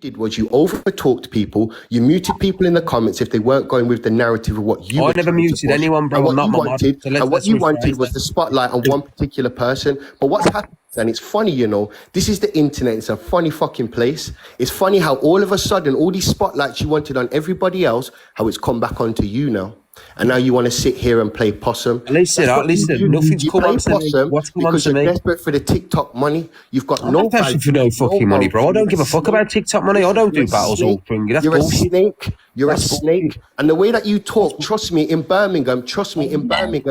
did was you over-talked people, you muted people in the comments if they weren't going with the narrative of what you I were never trying to muted push. anyone, bro. And I'm not my wanted, mod. So and what you wanted rephrase was that. the spotlight on one particular person. But what's happened, and it's funny, you know, this is the internet. It's a funny fucking place. It's funny how all of a sudden, all these spotlights you wanted on everybody else, how it's come back onto you now. And now you want to sit here and play possum. Listen, nothing's You come play on to me. possum What's come on because to you're me? desperate for the TikTok money. You've got I'm no not desperate for value, no fucking money, bro. I don't give a fuck about TikTok money. I don't do battles or thing. That's You're a bullshit. snake. You're That's a snake. And the way that you talk, trust me, in Birmingham,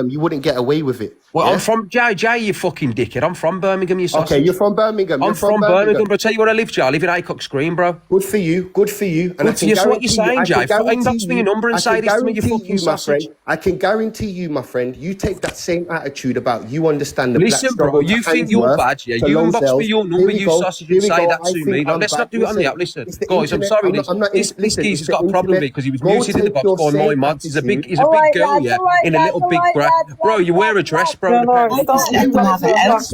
you wouldn't get away with it. Well, yeah? I'm from Jay, you fucking dickhead. I'm from Birmingham, you sausage. Okay, you're from Birmingham. I'm from Birmingham, bro. Tell you where I live, Jay. I live in Acock's Green, bro. Good for you. Good for you. And That's what you're saying, Jay. Inbox me your number and say this to me, you fucking sausage. I can guarantee you, my friend, you take that same attitude about you understand the Listen, black bro, you think you're bad, yeah? You inbox me your number, you sausage, and say that to me. Like, let's not do it on the app. Listen, guys, I'm sorry. This geezer's got a problem because he was muted in the box by my mods. He's a big girl, yeah, in a little big bra. Bro, you wear a dress, bro. Inbox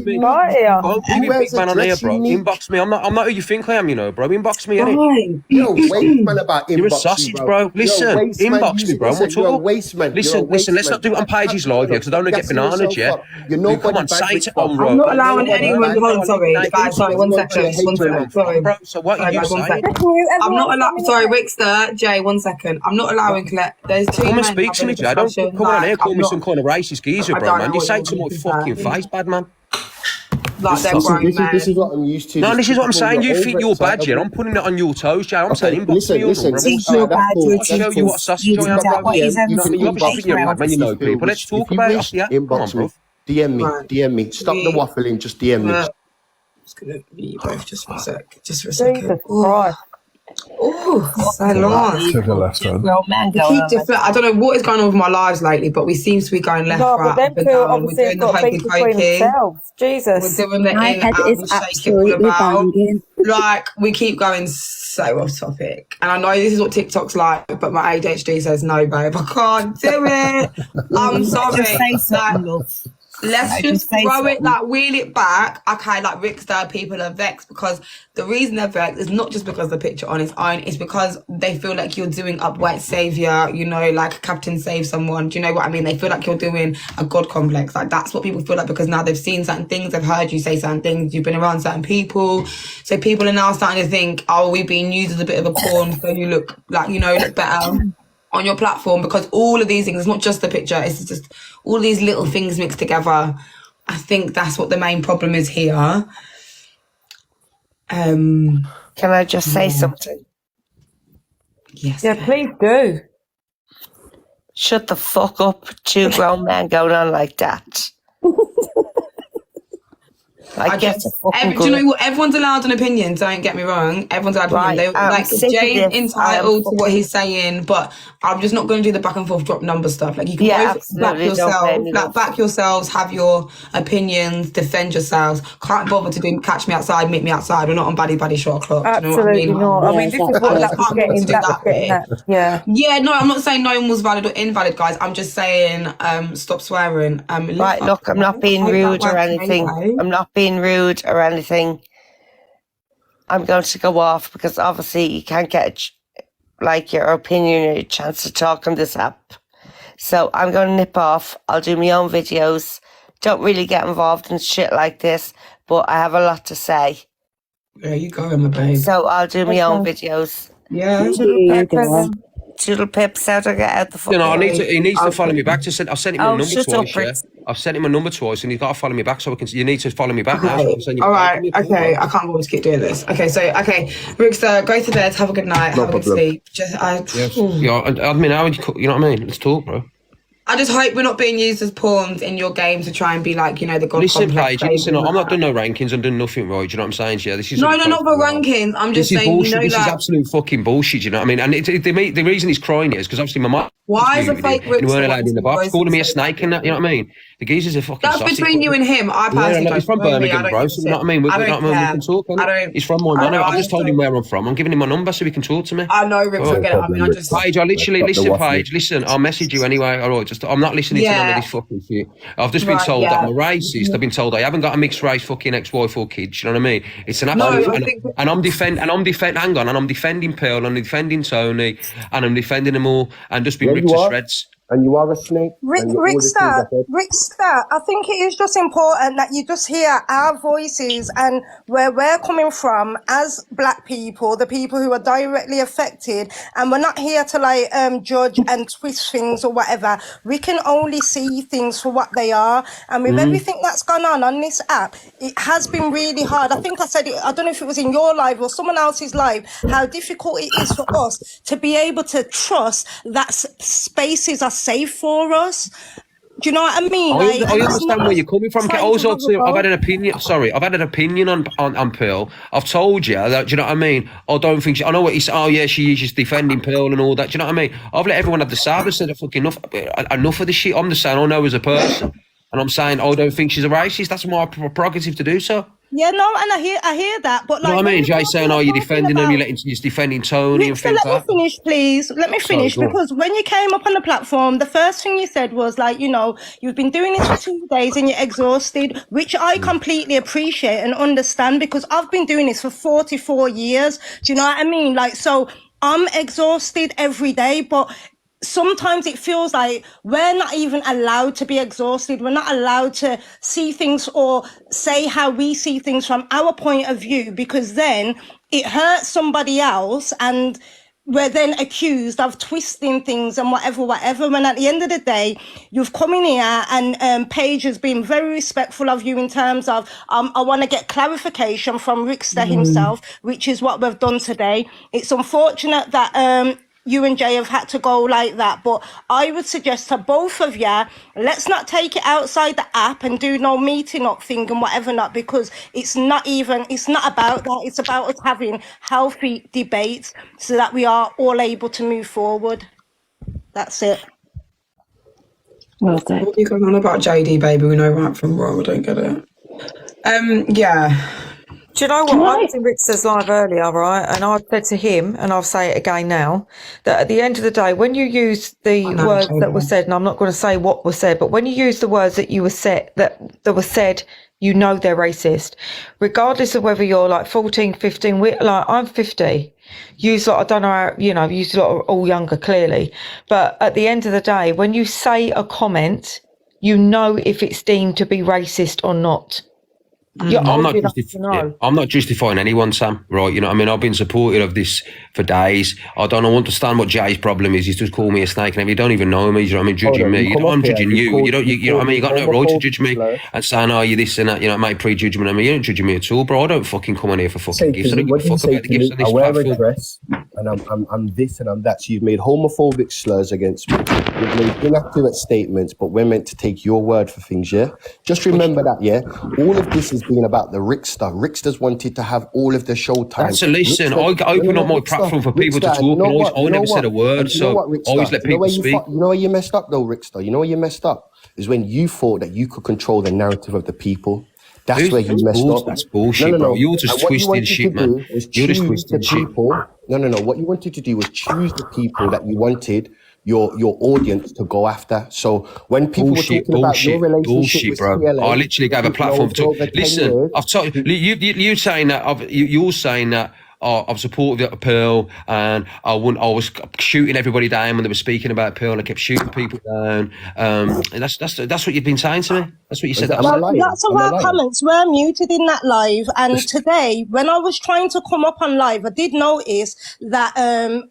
me. Don't be a big man on here, bro. Inbox me. I'm not who you think I am, you know, bro. Inbox me, innit? You're a waste man about inbox. You're a sausage, bro. Listen, inbox me, bro. We'll talk. Listen, let's not do it on Pages Live, yeah, because I don't want to get bananas, yeah. Come on, say it on road. I'm not allowing anyone. Hold on, sorry, guys. Sorry, 1 second. 1 second. Sorry. Bro, so what are you saying? I'm not allowing. Sorry, Rickster, Jay. 1 second. I'm not allowing. There's two. Come and speak to me, Jay. Don't come on here, call me some kind of racist geezer, bro, man. You say it to my fucking face, bad man. Like they're grown men. This is what I'm used to. No, this is what I'm saying. You think you're bad, yeah? I'm putting it on your toes, Jay. I'm saying inbox me, listen. I'll show you what sausage I am, bro. You obviously think you're bad when you know people. Let's talk about it, yeah? Come on, bro. DM me. Stop the waffling, just DM me. I'm just gonna be both just for a sec. Just for a second. Oh, so long. To the left hand. I don't know what is going on with my lives lately, but we seem to be going left, right, up and down. We're doing the hokey pokey. Jesus. We're doing the in out and shake it all about. Like, we keep going so off topic. And I know this is what TikTok's like, but my ADHD says no, babe. I can't do it. I'm sorry. Let's just throw it, like, wheel it back. Okay, like Rickster, people are vexed because the reason they're vexed is not just because the picture on its own, it's because they feel like you're doing up white savior, you know, like Captain Save Someone. Do you know what I mean? They feel like you're doing a God complex. Like, that's what people feel like because now they've seen certain things, they've heard you say certain things, you've been around certain people. So people are now starting to think, oh, we're being used as a bit of a pawn so you look like, you know, look better on your platform, because all of these things, it's not just the picture, it's just all these little things mixed together. I think that's what the main problem is here. Can I just say something? Yes. Yeah, please do. Shut the fuck up, two grown men going on like that. Do you know what? Everyone's allowed an opinion. Don't get me wrong. Everyone's allowed an opinion. Like, Jay's entitled to what he's saying, but I'm just not going to do the back and forth drop number stuff. Like, you can both back yourself, back yourselves, have your opinions, defend yourselves. Can't bother to catch me outside, meet me outside. We're not on baddie shot o'clock. Absolutely you know what I mean? not. I mean, this is what that's getting that. Yeah. Yeah. No, I'm not saying no one was valid or invalid, guys. I'm just saying, stop swearing. Right. Look, I'm not being rude or anything. I'm not being rude or anything. I'm going to go off because obviously you can't get your opinion or a chance to talk on this app. So I'm going to nip off. I'll do my own videos. Don't really get involved in shit like this, but I have a lot to say. There you go, my babe. So I'll do my own videos. Yeah. Toodle pips, how to get out the fucking... You know, he needs to follow me back. I've sent him a number twice, yeah? I've sent him a number twice and he's got to follow me back so you need to follow me back now. So all right, okay, I can't always keep doing this. Okay, Rickster, go to bed, have a good night, have a good sleep. I mean, you know what I mean? Let's talk, bro. I just hope we're not being used as pawns in your game to try and be like, you know, the God complex. Paige, listen, I'm not doing no rankings, I'm doing nothing right, do you know what I'm saying? Yeah, this is not for rankings, I'm just saying, bullshit. you know, this is absolute fucking bullshit, you know what I mean? And the reason he's crying is because obviously my mum... Why is a fake Rickster? You weren't allowed in the box, calling me a snake and that, you know what I mean? The geezer's a fucking That's between you and him. I personally don't. He's from Birmingham, bro, so you know what I mean? We can talk. He's from my man. I've just told him where I'm from. I'm giving him my number so we can talk to me. I know, Rickster, I get it. I mean, I just... Paige, I literally... Listen, Paige, listen, I'll message you anyway. All right, just I'm not listening to none of this fucking shit. I've just been told that I'm a racist. I've been told I haven't got a mixed race fucking ex-wife or kids. You know what I mean? It's an absolute. And I'm defending Pearl, and I'm defending Tony, and I'm defending them all, and just been ripped to shreds. And you are a snake. Rickster, I think it is just important that you just hear our voices and where we're coming from as black people, the people who are directly affected. And we're not here to like judge and twist things or whatever. We can only see things for what they are. And with everything that's gone on this app, it has been really hard. I think I said it, I don't know if it was in your live or someone else's live, how difficult it is for us to be able to trust that spaces are safe for us. Do you know what I mean? I understand where you're coming from. Also, I've had an opinion. Sorry, I've had an opinion on Pearl. I've told you that. Do you know what I mean? I don't think. I know what he's. Oh yeah, she is just defending Pearl and all that. Do you know what I mean? I've let everyone have the side. I said fucking enough of the shit. I'm just saying I know as a person, and I'm saying I don't think she's a racist. That's my prerogative to do so. Yeah, no, and I hear that, but like, you know what I mean? Jay saying, "Oh, you're defending them. You're defending Tony and things like that." Let me finish, please. Let me finish, because when you came up on the platform, the first thing you said was like, you know, you've been doing this for 2 days and you're exhausted, which I completely appreciate and understand, because I've been doing this for 44 years. Do you know what I mean? Like, so I'm exhausted every day, but sometimes it feels like we're not even allowed to be exhausted. We're not allowed to see things or say how we see things from our point of view, because then it hurts somebody else and we're then accused of twisting things and whatever. When at the end of the day, you've come in here and Paige has been very respectful of you in terms of, I want to get clarification from Rickster himself, which is what we've done today. It's unfortunate that, you and Jay have had to go like that, but I would suggest to both of you, let's not take it outside the app and do no meeting up thing and whatever not, because it's not about that. It's about us having healthy debates so that we are all able to move forward. That's it. Well said. What are you going on about, JD, baby? We know right from wrong. I don't get it. Yeah. Do you know what? I was in Rickster's live earlier, right? And I said to him, and I'll say it again now, that at the end of the day, when you use the words that were said, and I'm not going to say what was said, but when you use the words that you were said, that were said, you know they're racist. Regardless of whether you're like 14, 15, like I'm 50. Use like, I don't know how, you know, use a lot of all younger clearly. But at the end of the day, when you say a comment, you know if it's deemed to be racist or not. I'm not justifying anyone, Sam. Right? You know what I mean? I've been supportive of this for days. I don't understand what Jay's problem is. He's just called me a snake, and you don't even know me. You know what I mean? Judging me. I'm judging you. You know what I mean? You got no right to judge me and saying, "Oh, you this and that." You know, make prejudgment on me. You don't judge me at all, bro. I don't fucking come on here for fucking gifts. I don't give a fuck about the gifts on this platform. I wear a dress, and I'm this and I'm that. So you've made homophobic slurs against me. You've made inaccurate statements, but we're meant to take your word for things. Yeah, just remember that. Yeah, all of this is being about the Rickster. Rickster's wanted to have all of the show time. So listen, I open up my platform for people to talk. I never said a word, so I always let people speak. You know where you messed up though, Rickster? You know where you messed up? Is when you thought that you could control the narrative of the people. That's where you messed up. That's bullshit, bro. You're just twisting shit, man. You're just twisting shit. No. What you wanted to do was choose the people that you wanted your audience to go after. So when people were talking about your relationship with CLA, I literally gave a platform to listen. I've told you saying that. You're saying that. I'm supportive of Pearl, and I was shooting everybody down when they were speaking about Pearl. I kept shooting people down. And that's what you've been saying to me. That's what you said. Lots of our comments were muted in that live, and today, when I was trying to come up on live, I did notice that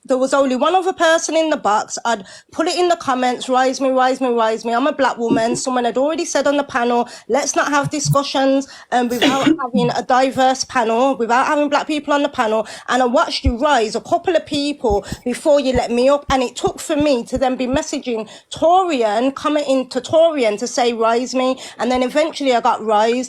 there was only one other person in the box. I'd put it in the comments, rise me, rise me, rise me. I'm a black woman. Someone had already said on the panel, let's not have discussions without having a diverse panel, without having black people on the panel. And I watched you rise a couple of people before you let me up, and it took for me to then be messaging Torian, commenting to Torian to say rise me, and then eventually I got rise.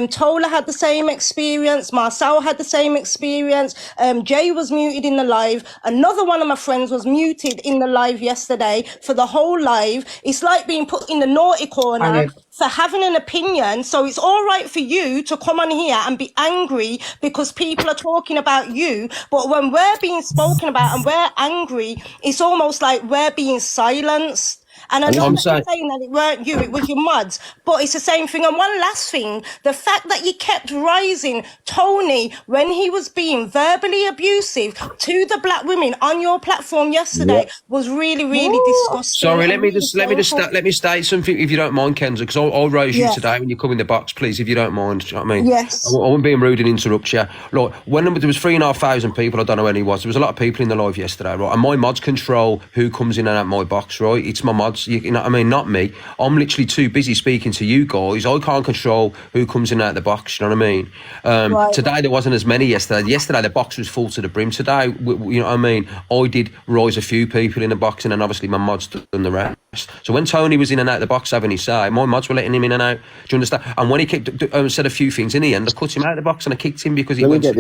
Tola had the same experience, Marcel had the same experience, Jay was muted in the live, another one of my friends was muted in the live yesterday for the whole live. It's like being put in the naughty corner for having an opinion. So it's all right for you to come on here and be angry because people are talking about you, but when we're being spoken about and we're angry, it's almost like we're being silenced. And I know that you're saying that it weren't you, it was your mods, but it's the same thing. And one last thing, the fact that you kept raising Tony when he was being verbally abusive to the black women on your platform yesterday was really, really disgusting. Sorry, let me state something, if you don't mind, Kenza, because I'll raise you today when you come in the box, please, if you don't mind. Do you know what I mean? Yes. I won't be rude and interrupt you. Look, when there was 3,500 people, I don't know when he was. There was a lot of people in the live yesterday, right? And my mods control who comes in and out my box, right? It's my mods, you know what I mean? Not me. I'm literally too busy speaking to you guys. I can't control who comes in and out the box. You know what I mean? Today there wasn't as many. Yesterday the box was full to the brim. Today, you know what I mean? I did rise a few people in the box, and then obviously my mods done the rest. So when Tony was in and out the box having his say, my mods were letting him in and out. Do you understand? And when he said a few things in the end, I cut him out of the box and I kicked him because he Let me get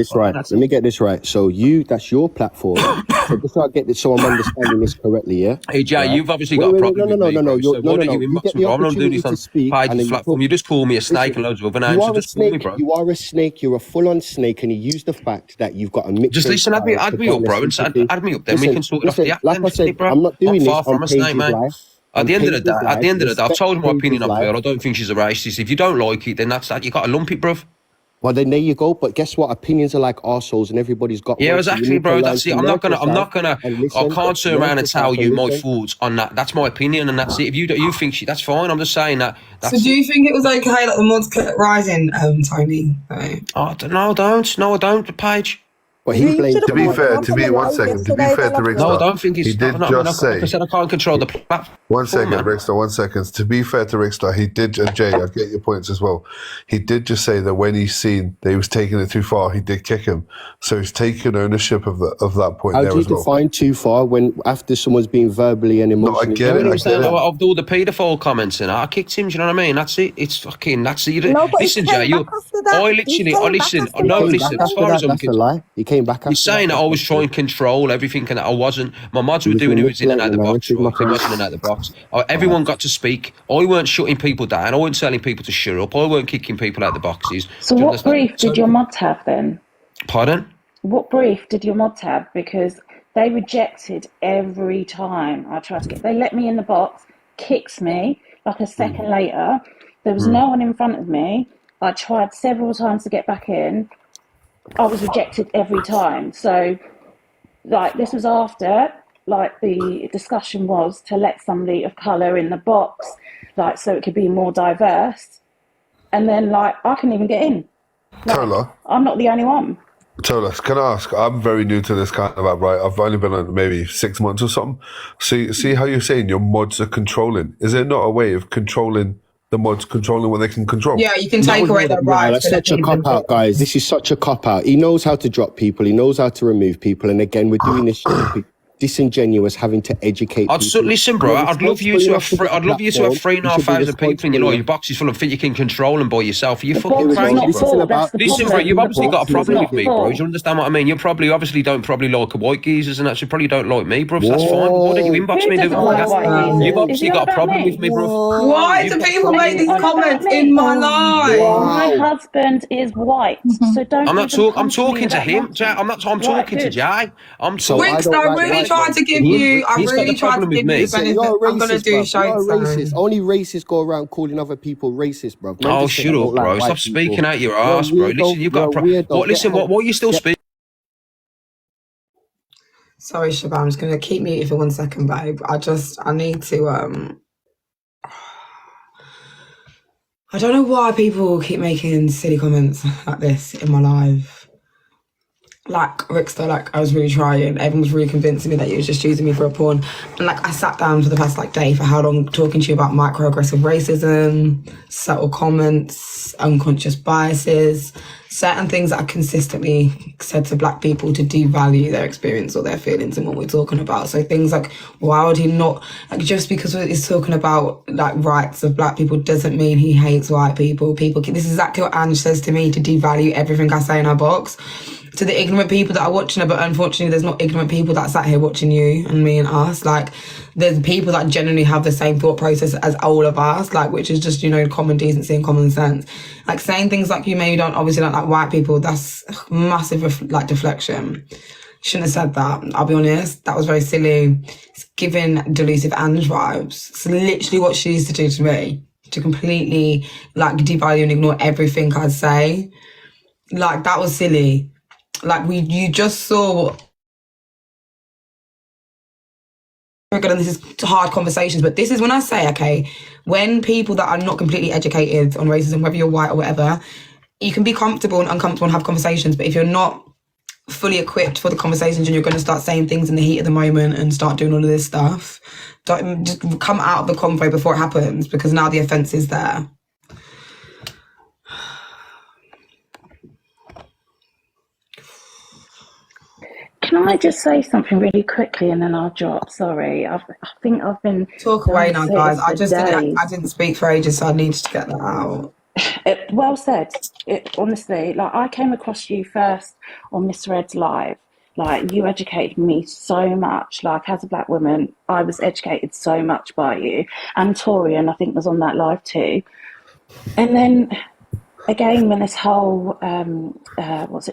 this right. So that's your platform. So just so I get this, so I'm understanding this correctly, yeah? Hey Jay, you've obviously got a problem with me. No. Why don't you inbox me, bro? I'm not doing this on Page's platform. You just call me a snake and loads of other names. So just call me, bro. You are a snake. You're a full-on snake, and you use the fact that you've got a mix. Just listen, add me up, bro, and add me up. Then we can sort it off the app. Like I said, I'm not doing this on Page's live. At the end of the day, I've told my opinion up here. I don't think she's a racist. If you don't like it, then that's that. You got to lump it, bruv. Well, then there you go. But guess what? Opinions are like arseholes, and everybody's got. Yeah, exactly, bro. That's it. I'm not gonna. I can't turn around and tell you my thoughts on that. That's my opinion, and that's it. If you think that's fine. I'm just saying that. So, do you think it was okay that the mods kept rising, Tony? I don't, Paige. But he blamed. To be fair, to Rickstar. No, I don't think he did just say. Like I said, I can't control the platform. 1 second, Rickstar. 1 second. To be fair to Rickstar, he did. And Jay, I get your points as well. He did just say that when he's seen that he was taking it too far, he did kick him. So he's taken ownership of that point. How there do you as well. define too far when after someone's being verbally and emotionally? No, I get it. Of all the paedophile comments and I kicked him. Do you know what I mean? That's it. It's fucking. That's it. Listen, Jay. Listen. As far as I'm concerned, he came back. He's saying that I was trying to control everything and that I wasn't. My mods were doing it was in and out the box. He wasn't in and out the box. Everyone got to speak. I weren't shutting people down. I weren't telling people to shut up. I weren't kicking people out the boxes. So what brief did your mods have then? Pardon? What brief did your mods have? Because they rejected every time I tried to get. They let me in the box, kicks me. Like a second later, there was no one in front of me. I tried several times to get back in. I was rejected every time. So, like, this was after, like, the discussion was to let somebody of colour in the box, like, so it could be more diverse. And then, like, I couldn't even get in. Like, Tola, I'm not the only one. Tola, can I ask? I'm very new to this kind of app, right? I've only been on maybe 6 months or something. See how you're saying your mods are controlling? Is there not a way of controlling the mods, controlling what they can control? Yeah, you can take away the right. That's such a cop-out, guys. This is such a cop-out. He knows how to drop people. He knows how to remove people. And again, we're doing this disingenuous, having to educate people. Listen, bro, I'd love you to have 3,500 people in your boxes full of things you can control them by yourself. Are you fucking crazy, bro? Listen, bro, you've obviously got a problem with me, bro. Do you understand what I mean? You obviously don't like white geezers and that. You probably don't like me, bro. So that's fine. Why don't you inbox me? You've obviously got a problem with me, bro. Why do people make these comments in my life? My husband is white, so don't. I'm talking to him. I'm talking to Jay. Rickstar, I really tried to give you. I really tried to give you the benefit. I'm gonna do racist. Only racists go around calling other people racist, bro. Oh, shut up, bro. Stop speaking out your ass, bro. Listen, you've got a problem. Listen, what are you still speaking? Sorry, Shabba, I'm just gonna keep muted for 1 second, babe. I need to I don't know why people keep making silly comments like this in my life. Like, Rickstar, like, I was really trying. Everyone was really convincing me that you was just using me for a pawn. And, like, I sat down for the past, like, day for how long talking to you about microaggressive racism, subtle comments, unconscious biases, certain things that I consistently said to black people to devalue their experience or their feelings and what we're talking about. So things like, why would he not, like, just because he's talking about, like, rights of black people doesn't mean he hates white people. This is exactly what Ange says to me, to devalue everything I say in our box. To the ignorant people that are watching it, but unfortunately there's not ignorant people that sat here watching you and me and us. Like, there's people that generally have the same thought process as all of us, like, which is just, you know, common decency and common sense. Like, saying things like you maybe obviously don't like white people, that's massive, like, deflection. Shouldn't have said that. I'll be honest. That was very silly. It's giving delusive Ange vibes. It's literally what she used to do to me. To completely like devalue and ignore everything I'd say. Like that was silly. Like you just saw. And this is hard conversations, but this is when I say, okay, when people that are not completely educated on racism, whether you're white or whatever, you can be comfortable and uncomfortable and have conversations, but if you're not fully equipped for the conversations and you're going to start saying things in the heat of the moment and start doing all of this stuff, don't just come out of the convo before it happens, because now the offence is there. Can I just say something really quickly and then I'll drop? Sorry, I think I've been... Talk away now, guys. I didn't speak for ages, so I needed to get that out. Well said. Honestly, like I came across you first on Miss Red's live. Like you educated me so much. Like as a black woman, I was educated so much by you. And Torian, I think, was on that live too. And then again, when this whole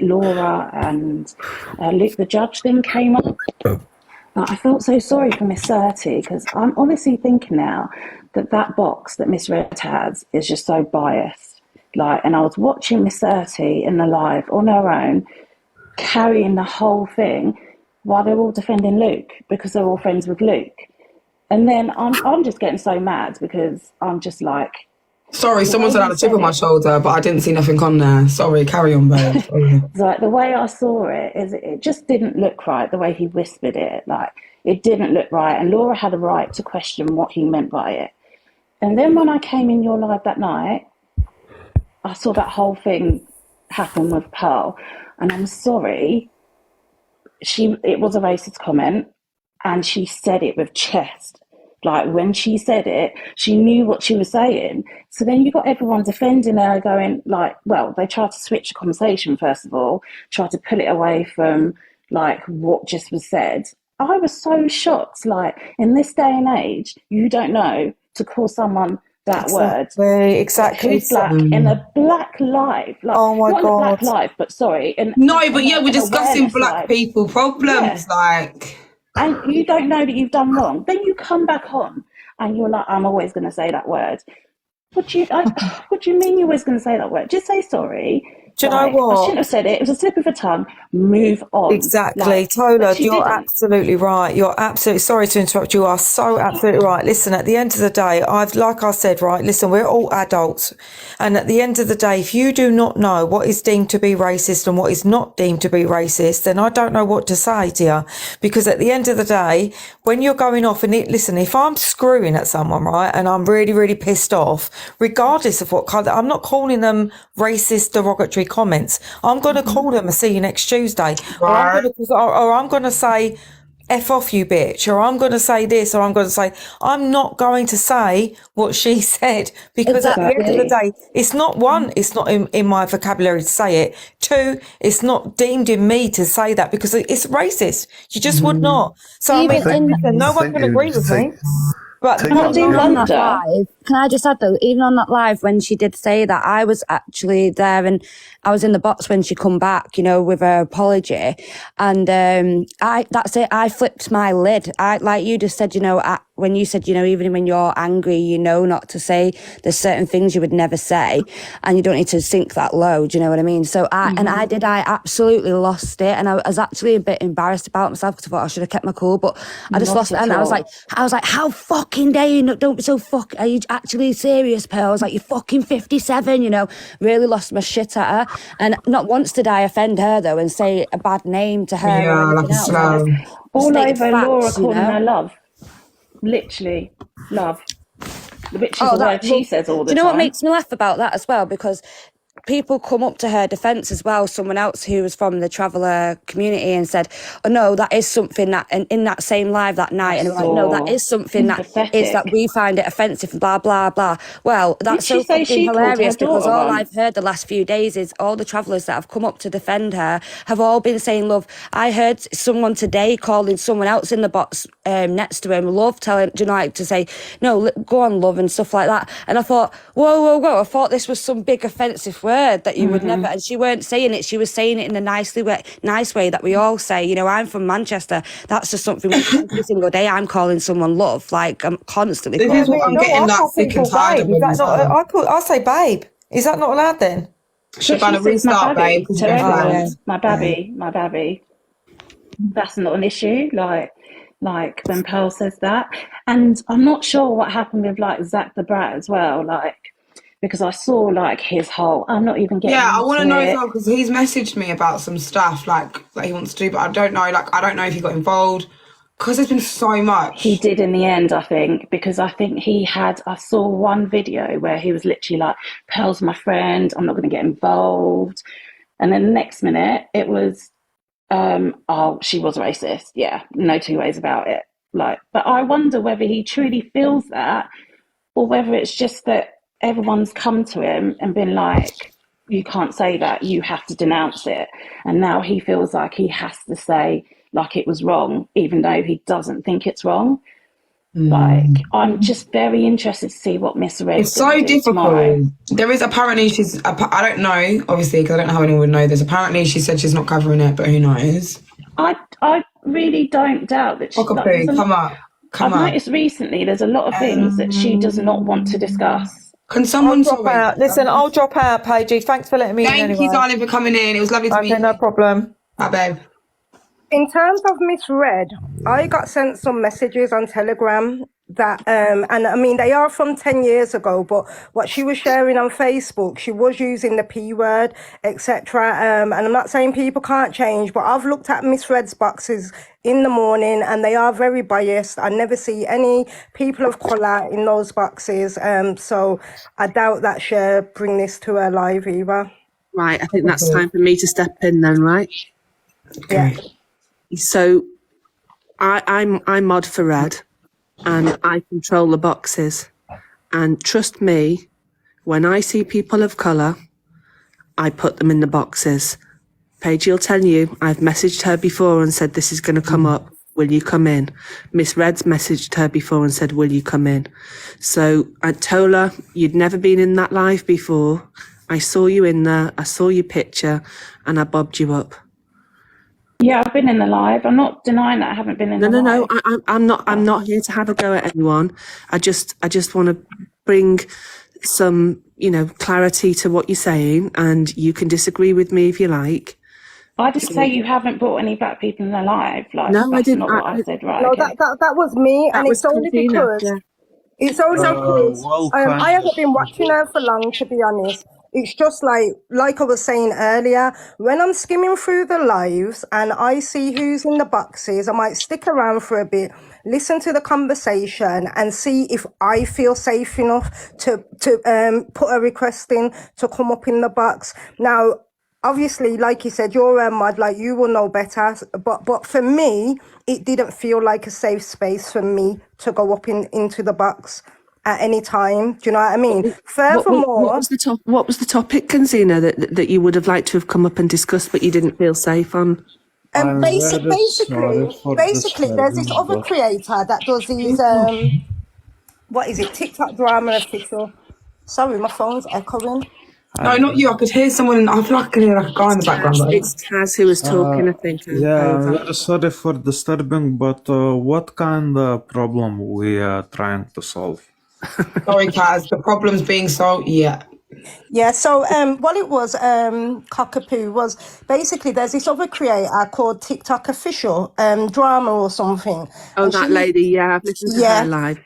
Laura and Luke the Judge thing came up, I felt so sorry for Miss Surtee, because I'm obviously thinking now that box that Miss Red has is just so biased. Like, and I was watching Miss Surtee in the live on her own, carrying the whole thing while they're all defending Luke because they're all friends with Luke. And then I'm just getting so mad because I'm just like, sorry, someone said I had a chip on my shoulder, but I didn't see nothing on there. Sorry, carry on, babe. Like the way I saw it is it just didn't look right, the way he whispered it. Like it didn't look right, and Laura had a right to question what he meant by it. And then when I came in your live that night, I saw that whole thing happen with Pearl, and I'm sorry, it was a racist comment, and she said it with chest. Like when she said it, she knew what she was saying. So then you got everyone defending her, going like, well, they tried to switch the conversation first of all, tried to pull it away from like what just was said. I was so shocked. Like in this day and age, you don't know to call someone that word. Exactly. Who's black in a black live. Like, oh my not God. In a black live, but sorry. We're discussing black people problems. Yeah. Like. And you don't know that you've done wrong. Then you come back on and you're like, I'm always going to say that word. What do you mean you're always going to say that word? Just say sorry. Do you know what? I shouldn't have said it. It was a slip of the tongue. Move on. Exactly. Like, Tola, you're absolutely right. You're absolutely, sorry to interrupt. You are so absolutely right. Listen, at the end of the day, like I said, right, listen, we're all adults. And at the end of the day, if you do not know what is deemed to be racist and what is not deemed to be racist, then I don't know what to say to you. Because at the end of the day, when you're going off and listen, if I'm screwing at someone, right, and I'm really, really pissed off, regardless of what kind, I'm not calling them racist, derogatory comments. I'm going to call them a see you next Tuesday. Right. Or I'm going to say, F off you bitch, or I'm going to say this, or I'm going to say, I'm not going to say what she said, because at the end of the day, it's not one, it's not in my vocabulary to say it. Two, it's not deemed in me to say that because it's racist. You just would not. So no one can agree with me. But can I just add though, even on that live when she did say that, I was actually there and I was in the box when she come back, with her apology, and that's it. I flipped my lid. Like you just said, when you said, even when you're angry, not to say, there's certain things you would never say, and you don't need to sink that low. Do you know what I mean? So I absolutely lost it, and I was actually a bit embarrassed about myself because I thought I should have kept my cool, but I just lost it, and I was like, how fucking dare you? Don't be so are you actually serious, Pearl? I was like, you're fucking 57, really lost my shit at her. And not once did I offend her though and say a bad name to her. Yeah, or anything else. All over Laura calling her love. Literally, love. Which is the word she says all the time. Do you know what makes me laugh about that as well? Because people come up to her defence as well, someone else who was from the Traveller community, and said, oh no, that is something that, and in that same live that night, and like, no, that is something that is that we find it offensive, blah, blah, blah. Well, that's so fucking hilarious, because all I've heard the last few days is all the Travellers that have come up to defend her have all been saying, love. I heard someone today calling someone else in the box next to him, love, telling, to say, no, go on, love, and stuff like that. And I thought, whoa, I thought this was some big offensive word. word that you would never, and she weren't saying it, she was saying it in a nice way that we all say. You know, I'm from Manchester. That's just something every single day I'm calling someone love. Like, I'm constantly This is what I'm getting that sick and tired of. I say babe. Is that not allowed then? Shabana, restart, babe. To everyone, my babby. That's not an issue. Like when Pearl says that, and I'm not sure what happened with like Zach the Brat as well. Like, because I saw like his whole. I'm not even getting. Yeah, I want to know it. as well because he's messaged me about some stuff like that he wants to do, but I don't know. Like, I don't know if he got involved because there's been so much. He did in the end, I think, because I think I saw one video where he was literally like, "Pearl's my friend. I'm not going to get involved," and then the next minute it was, "Oh, she was racist." Yeah, no two ways about it. Like, but I wonder whether he truly feels that, or whether it's just that everyone's come to him and been like, you can't say that, you have to denounce it. And now he feels like he has to say like it was wrong, even though he doesn't think it's wrong. Like, I'm just very interested to see what Miss Red. It's so difficult. Tomorrow. There is apparently I don't know, obviously, because I don't know how anyone would know this. Apparently she said she's not covering it, but who knows? I really don't doubt that she's not. I've noticed recently there's a lot of things that she does not want to discuss. Can someone drop out? Listen, I'll drop out, Paigey. Thanks for letting me in anyway. Thank you, darling, for coming in. It was lovely to meet you. Okay, no problem. Bye, babe. In terms of Miss Red, I got sent some messages on Telegram that, and I mean, they are from 10 years ago, but what she was sharing on Facebook, she was using the P word, etc. And I'm not saying people can't change, but I've looked at Miss Red's boxes in the morning and they are very biased. I never see any people of colour in those boxes. So I doubt that she'll bring this to her live either. Right, I think that's time for me to step in then, right? Yeah. So I'm mod for Red and I control the boxes. And trust me, when I see people of colour, I put them in the boxes. Paige will tell you, I've messaged her before and said, this is going to come up. Will you come in? Miss Red's messaged her before and said, will you come in? So I told her, you'd never been in that live before. I saw you in there. I saw your picture and I bobbed you up. Yeah, I've been in the live. I'm not denying that I haven't been in the live. No. I'm not here to have a go at anyone. I just want to bring some, clarity to what you're saying, and you can disagree with me if you like. I didn't say you haven't brought any black people in the live. Like, no, I didn't. Not what I said, right? No, okay. that was me, and it's only because it's only because I haven't been watching her for long, to be honest. It's just like I was saying earlier, when I'm skimming through the lives and I see who's in the boxes, I might stick around for a bit, listen to the conversation and see if I feel safe enough to put a request in to come up in the box. Now, obviously, like you said, you're a mod, like you will know better. But for me, it didn't feel like a safe space for me to go up into the box at any time. Do you know what I mean? Furthermore, what was the topic, Kanzina, that you would have liked to have come up and discussed, but you didn't feel safe on? Basically, there's this other creator that does these what is it? TikTok drama official. Sorry, my phone's echoing. No, not you. I could hear someone. I feel like I can hear like a guy in the background. It's Taz who was talking, I think. Sorry for disturbing, but what kind of problem we are trying to solve? Sorry, Kaz. The problem's being solved. Yeah, so what it was, Cockapoo, was basically there's this other creator called TikTok Official, Drama or something. Oh, that lady, I've listened to her live,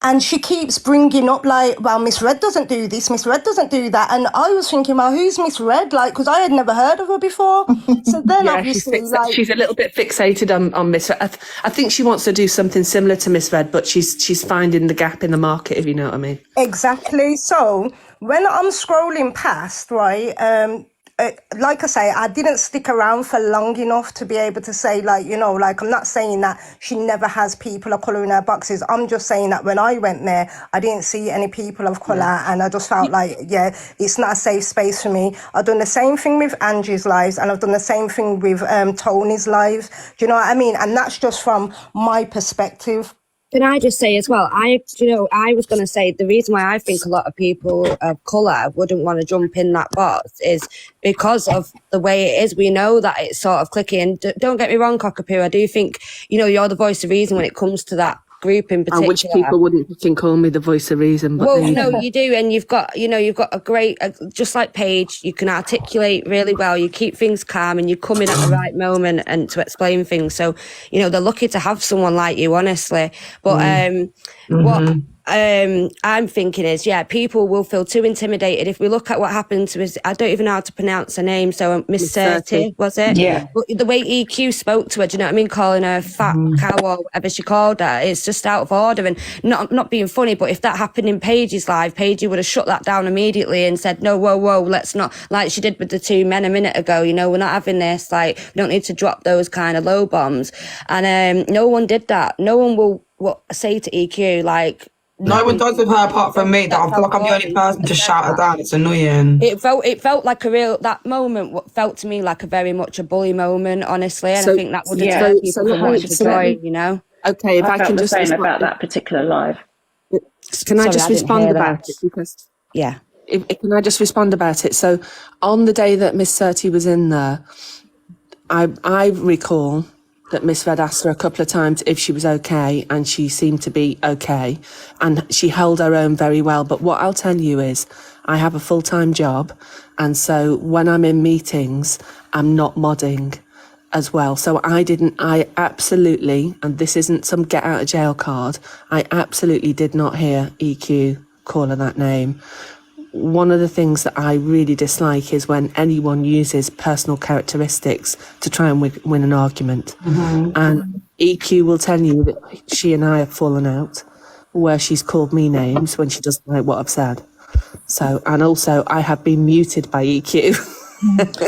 And she keeps bringing up well, Miss Red doesn't do this, Miss Red doesn't do that. And I was thinking, well, who's Miss Red? Because I had never heard of her before. So then obviously she's a little bit fixated on Miss Red. I think she wants to do something similar to Miss Red, but she's finding the gap in the market, if you know what I mean. Exactly. So when I'm scrolling past, right, like I say, I didn't stick around for long enough to be able to say, I'm not saying that she never has people of colour in her boxes. I'm just saying that when I went there, I didn't see any people of colour, and I just felt it's not a safe space for me. I've done the same thing with Angie's lives, and I've done the same thing with Tony's lives. Do you know what I mean? And that's just from my perspective. Can I just say as well, I was going to say the reason why I think a lot of people of colour wouldn't want to jump in that box is because of the way it is. We know that it's sort of clicky, and don't get me wrong, Cockapoo, I do think, you're the voice of reason when it comes to that group in particular. I wish people wouldn't fucking call me the voice of reason. But well, no, you do, and you've got a great, just like Paige, you can articulate really well. You keep things calm, and you come in at the right moment and to explain things. So, they're lucky to have someone like you, honestly. But what I'm thinking is, people will feel too intimidated. If we look at what happened to us, I don't even know how to pronounce her name, so Miss Surti, was it? Yeah. But the way EQ spoke to her, do you know what I mean? Calling her fat cow or whatever she called her, it's just out of order, and not being funny, but if that happened in Paige's live, Paige would have shut that down immediately and said, no, whoa, let's not, like she did with the two men a minute ago, we're not having this, like, we don't need to drop those kind of low bombs. And no one did that. No one will say to EQ, like, no one does with her apart from me. That I feel like I'm the only person to shout her down. It's annoying. It felt like that moment felt to me like very much a bully moment, honestly. And I think that would have turned people from much joy, Okay, if I felt can the just same respond about that particular live. Can I Sorry, just I didn't respond hear about that. it? Because Yeah. Can I just respond about it? So on the day that Miss Surti was in there, I recall that Miss Red asked her a couple of times if she was okay, and she seemed to be okay, and she held her own very well. But what I'll tell you is, I have a full-time job, and so when I'm in meetings, I'm not modding as well. So I absolutely, and this isn't some get out of jail card, I absolutely did not hear EQ call her that name. One of the things that I really dislike is when anyone uses personal characteristics to try and win an argument. And EQ will tell you that she and I have fallen out, where she's called me names when she doesn't like what I've said. So, and also I have been muted by EQ.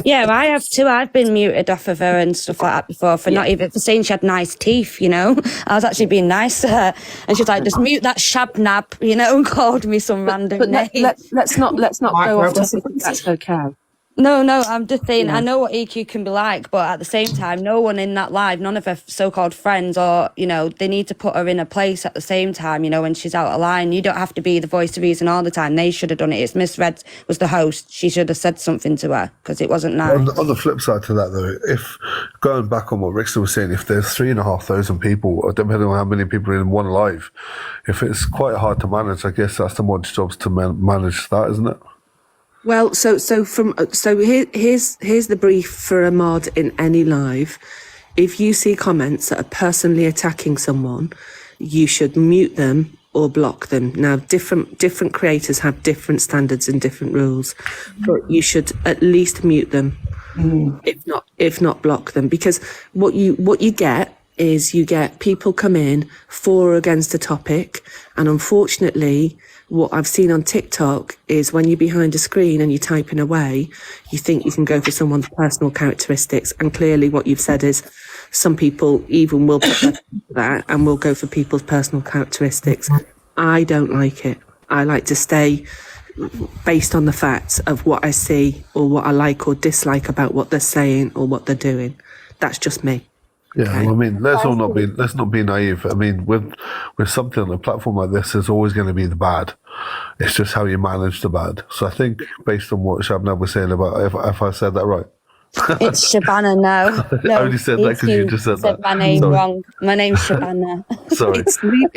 Yeah, I have too. I've been muted off of her and stuff like that before for not even for saying she had nice teeth, I was actually being nice to her, and she was like, just mute that shabnab, and called me some random name. Let's not go off topic if that's okay. No, I'm just saying, I know what EQ can be like, but at the same time, no one in that live, none of her so-called friends or, they need to put her in a place at the same time, when she's out of line. You don't have to be the voice of reason all the time. They should have done it. It's Miss Red was the host. She should have said something to her because it wasn't nice. On the flip side to that, though, if going back on what Rickster was saying, if there's 3,500 people, or depending on how many people are in one live, if it's quite hard to manage, I guess that's the mod's jobs to manage that, isn't it? Well, so here's the brief for a mod in any live. If you see comments that are personally attacking someone, you should mute them or block them. Now, different creators have different standards and different rules, but you should at least mute them, if not block them, because what you get is you get people come in for or against a topic, and unfortunately, what I've seen on TikTok is when you're behind a screen and you're typing away, you think you can go for someone's personal characteristics. And clearly what you've said is some people even will put that and will go for people's personal characteristics. I don't like it. I like to stay based on the facts of what I see or what I like or dislike about what they're saying or what they're doing. That's just me. Yeah, okay. Well, I mean, let's not be naive. I mean, with something on a platform like this, there's always going to be the bad. It's just how you manage the bad. So I think, based on what Shabnab was saying about, if I said that right. It's Shabana, no. I only said that because you just said that. My name wrong. My name's Shabana. Sorry.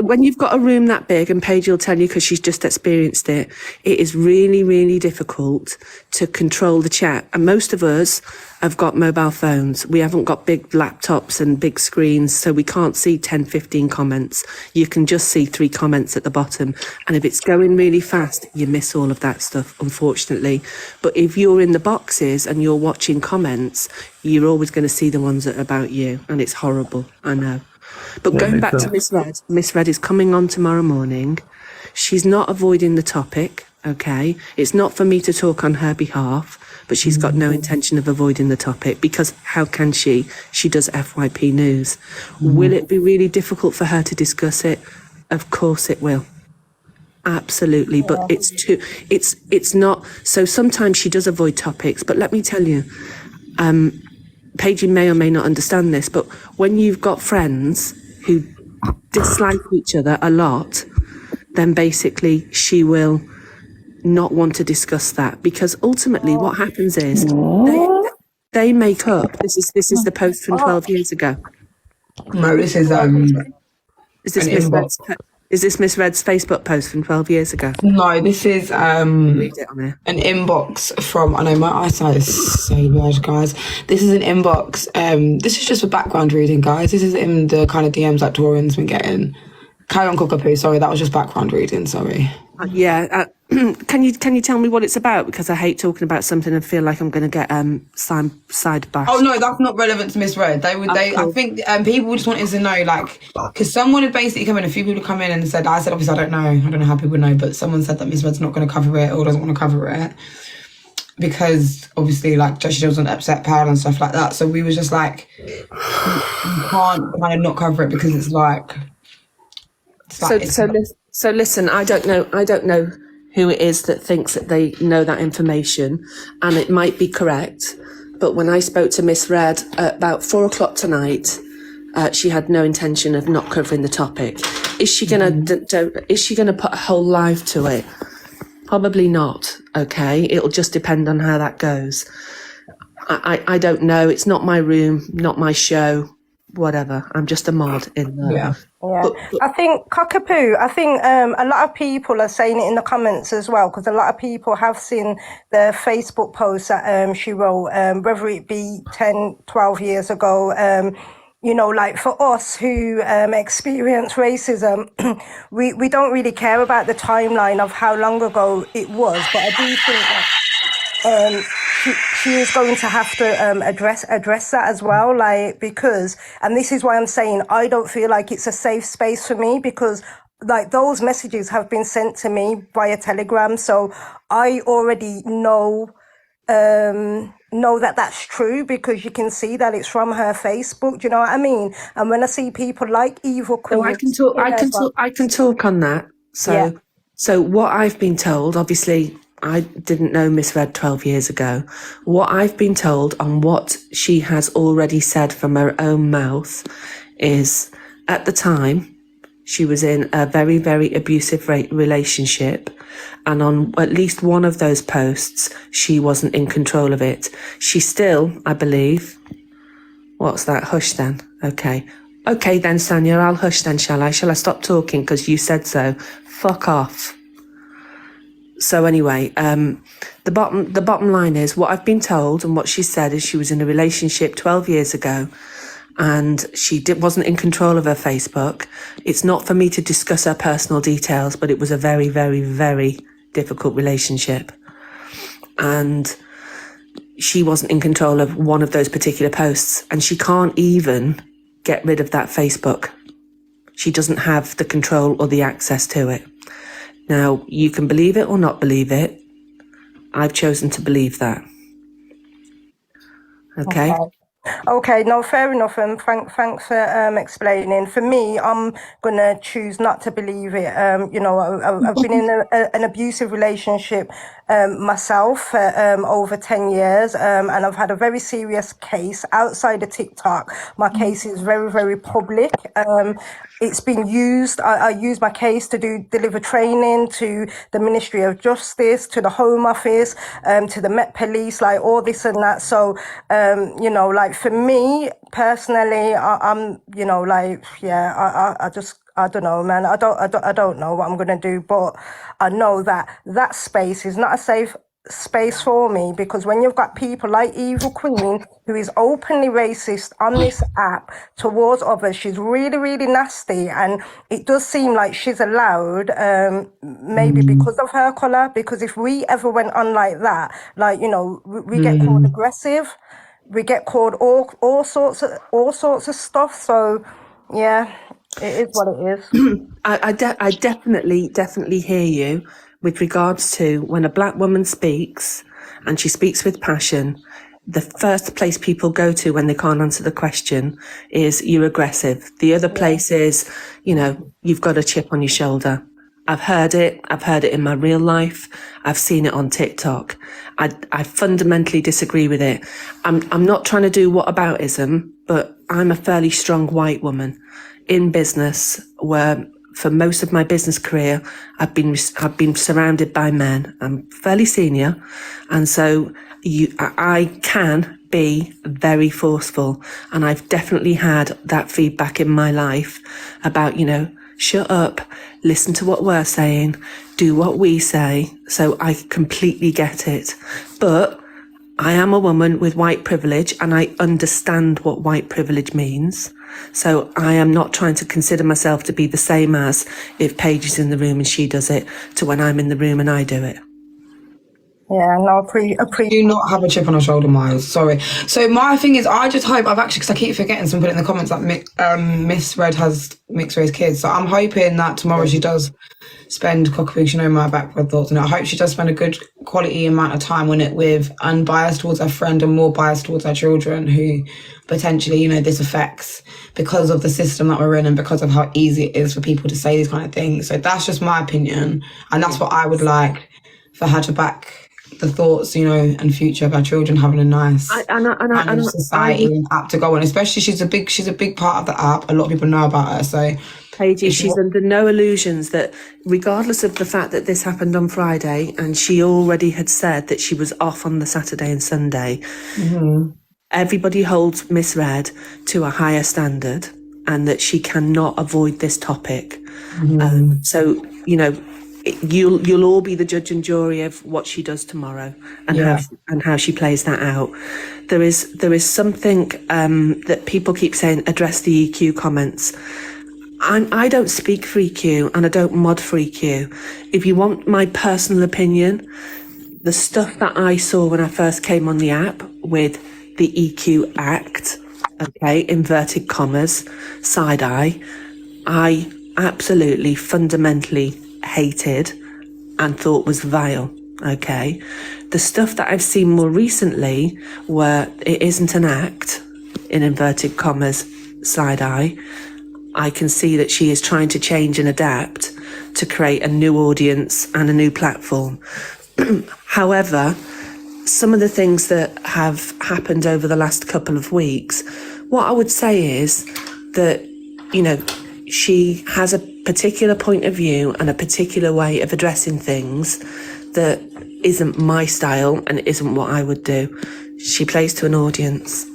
When you've got a room that big, and Paige will tell you because she's just experienced it, it is really, really difficult to control the chat. And most of us have got mobile phones. We haven't got big laptops and big screens, so we can't see 10, 15 comments. You can just see 3 comments at the bottom. And if it's going really fast, you miss all of that stuff, unfortunately. But if you're in the boxes and you're watching comments, you're always going to see the ones that are about you. And it's horrible, I know. But going back to Miss Red is coming on tomorrow morning. She's not avoiding the topic, okay? It's not for me to talk on her behalf, but she's got no intention of avoiding the topic because how can she? She does FYP News. Will it be really difficult for her to discuss it? Of course it will. Absolutely, but it's not. So sometimes she does avoid topics, but let me tell you, Paige may or may not understand this, but when you've got friends who dislike each other a lot, then basically she will not want to discuss that, because ultimately what happens is they make up. This is the post from 12 years ago. No, this is Is this Miss Red's Facebook post from 12 years ago? No, this is Read it on here. an inbox from, I know my eyesight is so bad, guys. This is an inbox. This is just for background reading, guys. This is in the kind of DMs that Torian's been getting. Carry on, Cockapoo. Sorry, that was just background reading. Sorry. Can you tell me what it's about? Because I hate talking about something and feel like I'm going to get side bashed. Oh no, that's not relevant to Miss Red. Cool. I think people just wanted to know, like, because someone had basically come in, a few people come in and said, obviously I don't know how people know, but someone said that Miss Red's not going to cover it or doesn't want to cover it because obviously, like, she doesn't upset Pal and stuff like that. So we was just like, you can't kind of not cover it because it's like. So listen, I don't know who it is that thinks that they know that information, and it might be correct. But when I spoke to Miss Red at about 4:00 tonight, she had no intention of not covering the topic. Is she gonna put a whole live to it? Probably not. Okay, it'll just depend on how that goes. I don't know. It's not my room, not my show. Whatever. I'm just a mod in there. Yeah. Yeah, I think Cockapoo. I think a lot of people are saying it in the comments as well, because a lot of people have seen the Facebook post that she wrote, whether it be 10, 12 years ago. You know, like for us who experience racism, we don't really care about the timeline of how long ago it was, but I do think that she is going to have to address that as well, like, because, and this is why I'm saying I don't feel like it's a safe space for me, because like those messages have been sent to me via Telegram, so I already know that that's true, because you can see that it's from her Facebook. Do you know what I mean? And when I see people like Evil Queen, I can talk on that. So what I've been told, obviously, I didn't know Miss Red 12 years ago. What I've been told on what she has already said from her own mouth is, at the time, she was in a very, very abusive relationship. And on at least one of those posts, she wasn't in control of it. She still, I believe... What's that? Hush then. Okay. Okay then, Sanya, I'll hush then, shall I? Shall I stop talking because you said so? Fuck off. So anyway, the bottom line is, what I've been told and what she said is she was in a relationship 12 years ago and she wasn't in control of her Facebook. It's not for me to discuss her personal details, but it was a very, very, very difficult relationship. And she wasn't in control of one of those particular posts, and she can't even get rid of that Facebook. She doesn't have the control or the access to it. Now, you can believe it or not believe it. I've chosen to believe that. Okay? Okay, no, fair enough, and thanks for explaining. For me, I'm gonna choose not to believe it. You know, I've been in an abusive relationship myself for over 10 years, and I've had a very serious case outside of TikTok. My case is very, very public. It's been used. I use my case to deliver training to the Ministry of Justice, to the Home Office, to the Met Police, like all this and that. So, you know, like for me personally, I'm, you know, like, yeah, I don't know, man. I don't know what I'm gonna do, but I know that space is not a safe space for me, because when you've got people like Evil Queen, who is openly racist on this app towards others, she's really, really nasty, and it does seem like she's allowed, maybe because of her colour, because if we ever went on like that, like, you know, we get called aggressive, we get called all sorts of stuff. So yeah, it is what it is. I definitely hear you with regards to when a black woman speaks and she speaks with passion. The first place people go to when they can't answer the question is, you're aggressive. The other place is, you know, you've got a chip on your shoulder. I've heard it in my real life. I've seen it on TikTok. I fundamentally disagree with it. I'm not trying to do whataboutism, but I'm a fairly strong white woman. in business where for most of my business career, I've been surrounded by men. I'm fairly senior. And so I can be very forceful. And I've definitely had that feedback in my life about, shut up, listen to what we're saying, do what we say. So I completely get it. But I am a woman with white privilege and I understand what white privilege means. So I am not trying to consider myself to be the same as if Paige is in the room and she does it to when I'm in the room and I do it. Yeah, no, do not have a chip on her shoulder, Miles. Sorry. So my thing is, I just hope because I keep forgetting, someone put in the comments that Miss Red has mixed race kids. So I'm hoping that tomorrow she does spend cockapoo, my backward thoughts, and I hope she does spend a good quality amount of time on it with unbiased towards her friend and more biased towards her children who potentially, this affects because of the system that we're in and because of how easy it is for people to say these kind of things. So that's just my opinion, and that's what I would like for her to back the thoughts, and future of our children having a nice society and app to go on. Especially she's a big part of the app. A lot of people know about her. So Paige, she's under no illusions that regardless of the fact that this happened on Friday and she already had said that she was off on the Saturday and Sunday, everybody holds Miss Red to a higher standard and that she cannot avoid this topic. So, you'll all be the judge and jury of what she does tomorrow and how she plays that out. There is something that people keep saying, address the EQ comments. I don't speak for EQ and I don't mod for EQ. If you want my personal opinion, the stuff that I saw when I first came on the app with the EQ Act, inverted commas, side eye, I absolutely fundamentally hated and thought was vile. The stuff that I've seen more recently where it isn't an act, in inverted commas, side eye, I can see that she is trying to change and adapt to create a new audience and a new platform. However, some of the things that have happened over the last couple of weeks, what I would say is that, she has a particular point of view and a particular way of addressing things that isn't my style and isn't what I would do. She plays to an audience.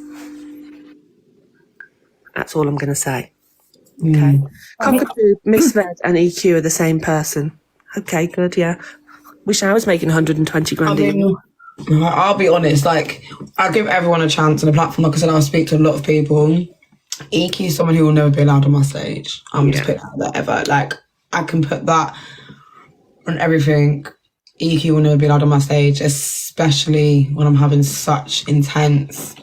That's all I'm going to say. Cockapoo, Miss Red and EQ are the same person. Okay, good, yeah. Wish I was making 120 grand. I'll be honest, I'll give everyone a chance on the platform. Like I said, I'll speak to a lot of people. EQ is someone who will never be allowed on my stage. I'm just putting that ever. I can put that on everything. EQ will never be allowed on my stage, especially when I'm having such intense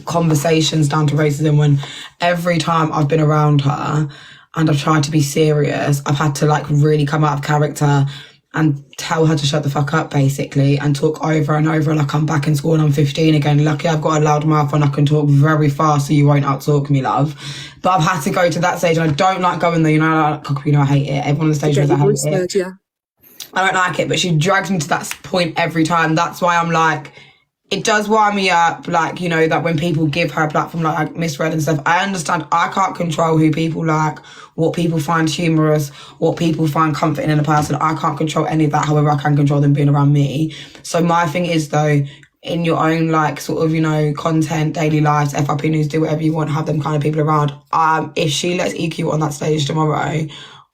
conversations down to racism, when every time I've been around her and I've tried to be serious, I've had to really come out of character and tell her to shut the fuck up, basically, and talk over and over like I'm back in school and I'm 15 again. Lucky I've got a loud mouth and I can talk very fast so you won't outtalk me, love. But I've had to go to that stage and I don't like going there, I hate it. Everyone on the stage knows I hate it. I don't like it, but she drags me to that point every time. That's why I'm it does wind me up, that when people give her a platform like Miss Red and stuff, I understand I can't control who people like, what people find humorous, what people find comforting in a person. I can't control any of that. However, I can control them being around me. So my thing is, though, in your own, content, daily lives, FRP news, do whatever you want, have them kind of people around. If she lets EQ on that stage tomorrow,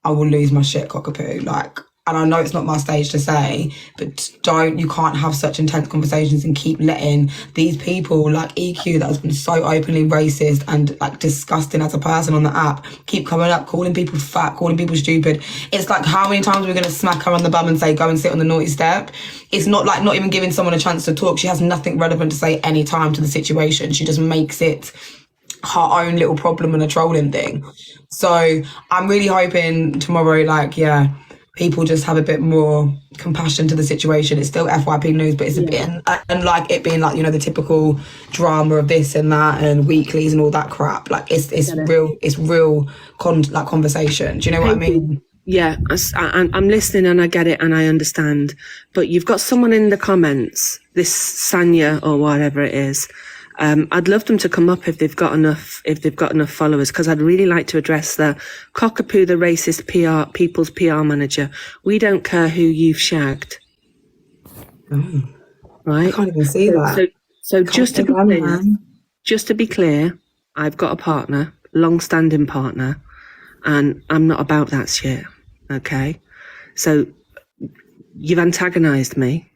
I will lose my shit, cockapoo. And I know it's not my stage to say, but you can't have such intense conversations and keep letting these people like EQ that has been so openly racist and disgusting as a person on the app keep coming up, calling people fat, calling people stupid. It's how many times are we going to smack her on the bum and say, go and sit on the naughty step? It's not not even giving someone a chance to talk. She has nothing relevant to say any time to the situation. She just makes it her own little problem and a trolling thing. So I'm really hoping tomorrow, people just have a bit more compassion to the situation. It's still FYP news, but it's a bit, and it being the typical drama of this and that and weeklies and all that crap. It's real conversation. Do you know what I mean? Yeah, I'm listening and I get it and I understand. But you've got someone in the comments, this Sanya or whatever it is, I'd love them to come up if they've got enough followers, because I'd really like to address the cockapoo, the racist people's PR manager. We don't care who you've shagged. Right? I can't even see that. So just to be clear, I've got a partner, long-standing partner, and I'm not about that shit. Okay? So you've antagonized me,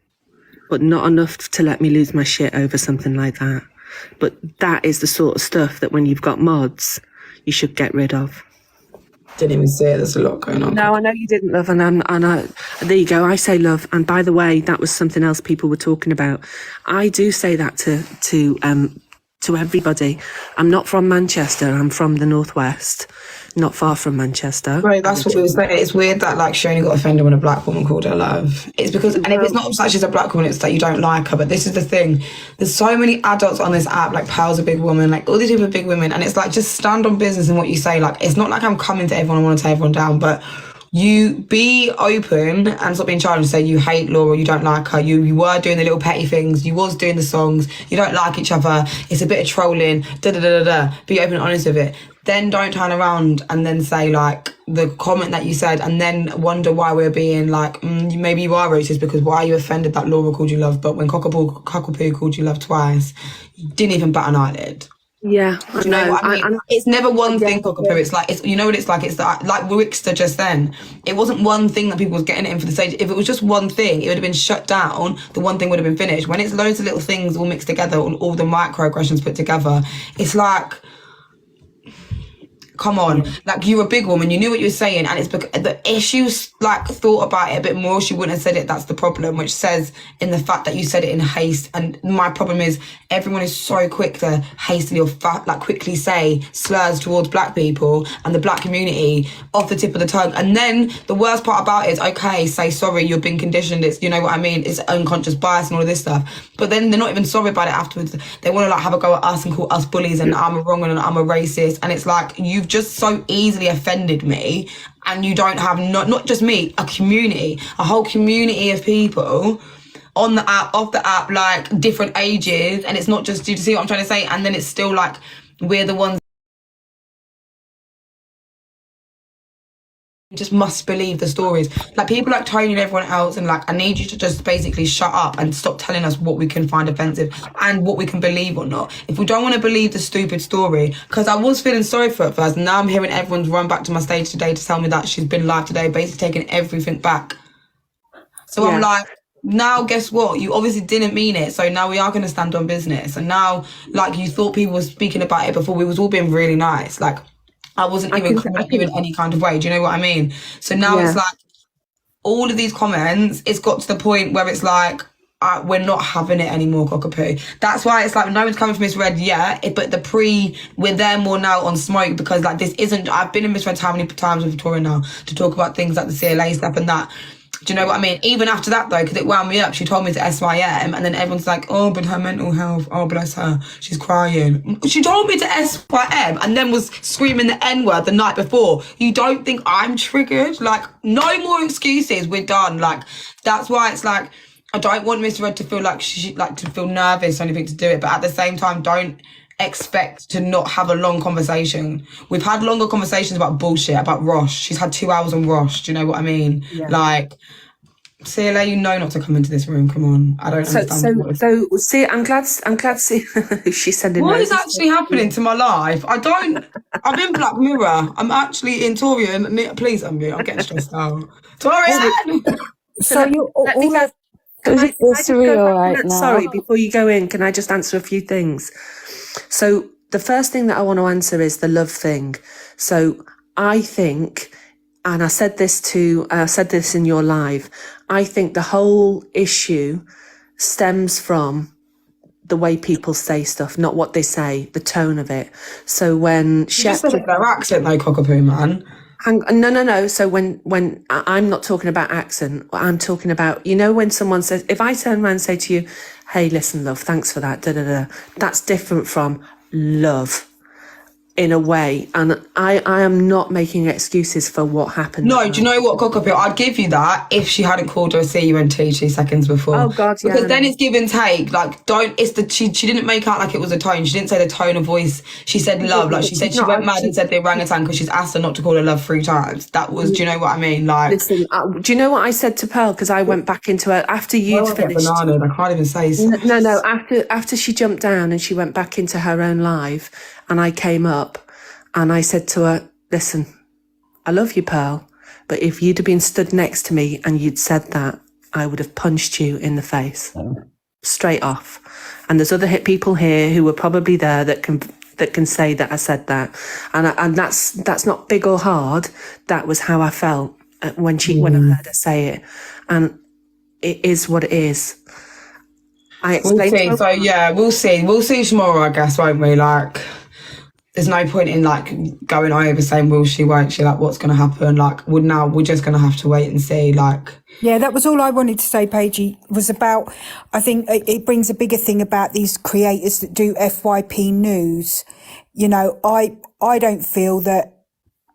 but not enough to let me lose my shit over something like that. But that is the sort of stuff that when you've got mods, you should get rid of. Didn't even see it. There's a lot going on. No, I know you didn't, love, and there you go. I say love, and by the way, that was something else people were talking about. I do say that to everybody. I'm not from Manchester. I'm from the northwest, not far from Manchester. Right, that's what we were saying. It's weird that like she only got offended when a black woman called her love. It's because, and if it's not that she's a black woman, it's that you don't like her. But this is the thing: there's so many adults on this app, like Pal's a big woman, like all these people are big women, and it's like just stand on business in what you say. Like it's not like I'm coming to everyone, I want to tear everyone down, but you be open and stop being childish and say you hate Laura, you don't like her, you were doing the little petty things, you was doing the songs, you don't like each other, it's a bit of trolling, be open and honest with it. Then don't turn around and then say like the comment that you said and then wonder why we're being like, maybe you are racist because why are you offended that Laura called you love, but when Cockapoo called you love twice, you didn't even bat an eyelid. Yeah, Do you know what I mean? It's never one thing, Cockapoo. It's like, you know what it's like? It's like Wickster just then. It wasn't one thing that people was getting it in for the stage. If it was just one thing, it would have been shut down. The one thing would have been finished. When it's loads of little things all mixed together, all the microaggressions put together, it's like, come on, like you're a big woman, you knew what you were saying, and it's because the issues like thought about it a bit more, she wouldn't have said it. That's the problem, which says in the fact that you said it in haste. And my problem is everyone is so quick to hastily or quickly say slurs towards black people and the black community off the tip of the tongue. And then the worst part about it is, okay, say sorry, you've been conditioned, it's, you know what I mean, it's unconscious bias and all of this stuff, but then they're not even sorry about it afterwards. They want to like have a go at us and call us bullies and I'm a wrong and I'm a racist, and it's like you've just so easily offended me, and you don't have not just me, a community, a whole community of people on the app, off the app, like different ages, and it's not just, do you see what I'm trying to say? And then it's still like we're the ones who just must believe the stories. Like people like Tony and everyone else, and like I need you to just basically shut up and stop telling us what we can find offensive and what we can believe or not. If we don't want to believe the stupid story, because I was feeling sorry for it first, and now I'm hearing everyone's run back to my stage today to tell me that she's been live today, basically taking everything back. So yeah. I'm like, now guess what? You obviously didn't mean it, so now we are going to stand on business. And now, like, you thought people were speaking about it before, we was all being really nice. Like, I wasn't even coming at you in any kind of way. Do you know what I mean? So now it's like, all of these comments, it's got to the point where it's like, we're not having it anymore, Cockapoo. That's why it's like, no one's coming for Miss Red yet, but we're there more now on smoke, because like this isn't, I've been in Miss Red's how many times with Victoria now to talk about things like the CLA stuff and that. Do you know what I mean? Even after that though, because it wound me up, she told me to SYM, and then everyone's like, oh, but her mental health, oh, bless her, she's crying. She told me to SYM and then was screaming the N-word the night before. You don't think I'm triggered? Like, no more excuses, we're done. Like, that's why it's like, I don't want Miss Red to feel like to feel nervous or anything to do it, but at the same time, don't expect to not have a long conversation. We've had longer conversations about bullshit, about Rosh. She's had 2 hours on Rosh. Do you know what I mean? Yeah. Like, CLA, you know not to come into this room. Come on, I don't understand. So see, I'm glad to see she's sending. What is actually happening to my life? I'm in Black Mirror. I'm actually in Torian. Please unmute. I'm getting stressed out. Torian. So you all have. Sorry, before you go in, can I just answer a few things? So the first thing that I want to answer is the love thing. So I think, and I said this in your live, I think the whole issue stems from the way people say stuff, not what they say, the tone of it. So when you just said their accent though, Cockapoo, man. No. So when I'm not talking about accent, I'm talking about, you know, when someone says, if I turn around and say to you, hey, listen, love, thanks for that, that's different from love. in a way, and I am not making excuses for what happened. No, do you know what, Cockapoo? I'd give you that if she hadn't called her a CUNT 2 seconds before. Oh God, yeah. Because then it's give and take. Like, she didn't make out like it was a tone. She didn't say the tone of voice. She said love. Like, she said she went mad and said the orangutan because she's asked her not to call her love 3 times. That was, do you know what I mean? Like, listen, do you know what I said to Pearl? Because I went back into her after you'd finished. Banana, I can't even say. No. After she jumped down and she went back into her own live, and I came up. And I said to her, listen, I love you, Pearl, but if you'd have been stood next to me and you'd said that, I would have punched you in the face. Straight off. And there's other people here who were probably there that can say that I said that. And that's not big or hard. That was how I felt when I heard her say it. And it is what it is. I explained we'll see. So yeah, we'll see. We'll see tomorrow, I guess, won't we? Like, there's no point in like going over saying will she, won't she, like what's going to happen. Like, we're just going to have to wait and see. Like, yeah, that was all I wanted to say, Paigey, was about, I think it brings a bigger thing about these creators that do FYP news. You know, I don't feel that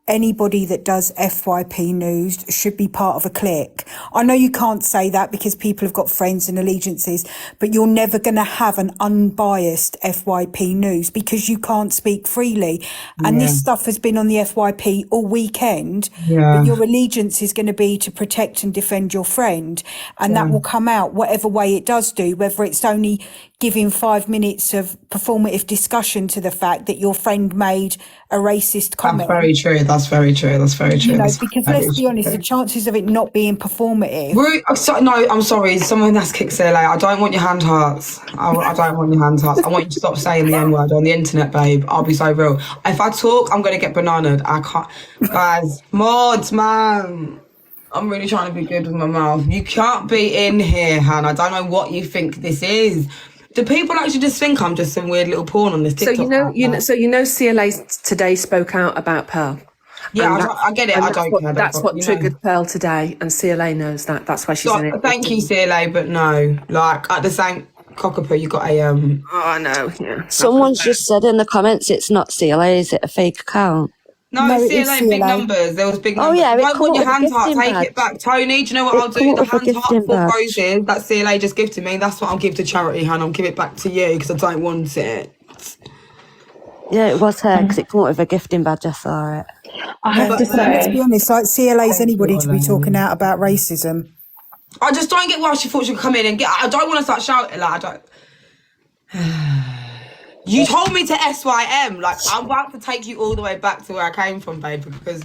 anybody that does FYP news should be part of a clique. I know you can't say that because people have got friends and allegiances, but you're never going to have an unbiased FYP news because you can't speak freely. And this stuff has been on the FYP all weekend, but your allegiance is going to be to protect and defend your friend. And that will come out whatever way it does do, whether it's only giving 5 minutes of performative discussion to the fact that your friend made a racist comment. That's very true. That's very true. You know, because let's be honest, the chances of it not being performative. I'm sorry. Someone has kicked CLA. I don't want your hand hearts. I don't want your hand hearts. I want you to stop saying the N-word on the internet, babe. I'll be so real. If I talk, I'm going to get bananaed. I can't. Guys, mods, man. I'm really trying to be good with my mouth. You can't be in here, Han. I don't know what you think this is. Do people actually just think I'm just some weird little porn on this TikTok? So you know, CLA today spoke out about Pearl. Yeah, I get it. I don't care. That's what triggered Pearl today, and CLA knows that. That's why she's in it. Thank you, CLA, but no. Like, at the same Cockapoo, you got a Oh, I know. Yeah. Someone's just said in the comments it's not CLA. Is it a fake account? No, CLA, big numbers. There was big numbers. Oh, yeah. Don't want your hand heart. Take it back. Tony, do you know what I'll do? The hand heart for roses that CLA just gifted me, that's what I'll give to charity, Han. I'll give it back to you because I don't want it. Yeah, it was her because it came out with a gifting badge. I saw it. I have to say, let's be honest, like CLA's anybody to be talking out about racism. I just don't get why she thought she could come in and I don't want to start shouting. Like, I don't. You told me to SYM. Like, I'm about to take you all the way back to where I came from, baby, because,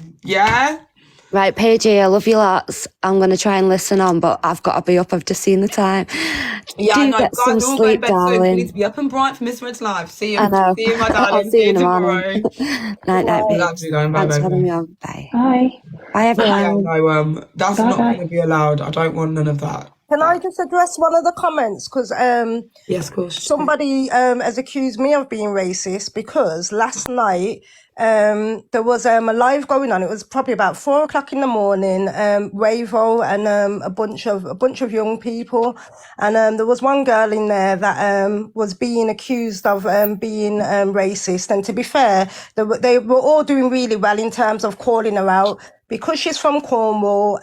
Right, Paigey, I love you lots. I'm going to try and listen on, but I've got to be up. I've just seen the time. Yeah, Do I know. get Guys, some we're all going sleep, to bed soon. We darling. need to be up and bright for Miss Red's live. See you. I know. See you, my darling. I'll see you in the tomorrow. morning. Night, babes. Love you, going. Bye, Thanks for baby. having me on. Bye. bye. Bye, everyone. No, that's not going to be allowed. I don't want none of that. Can I just address one of the comments? Because yes, of course. Somebody has accused me of being racist because last night there was a live going on. It was probably about 4:00 in the morning. Ravo and a bunch of young people, and there was one girl in there that was being accused of being racist. And to be fair, they were all doing really well in terms of calling her out. Because she's from Cornwall,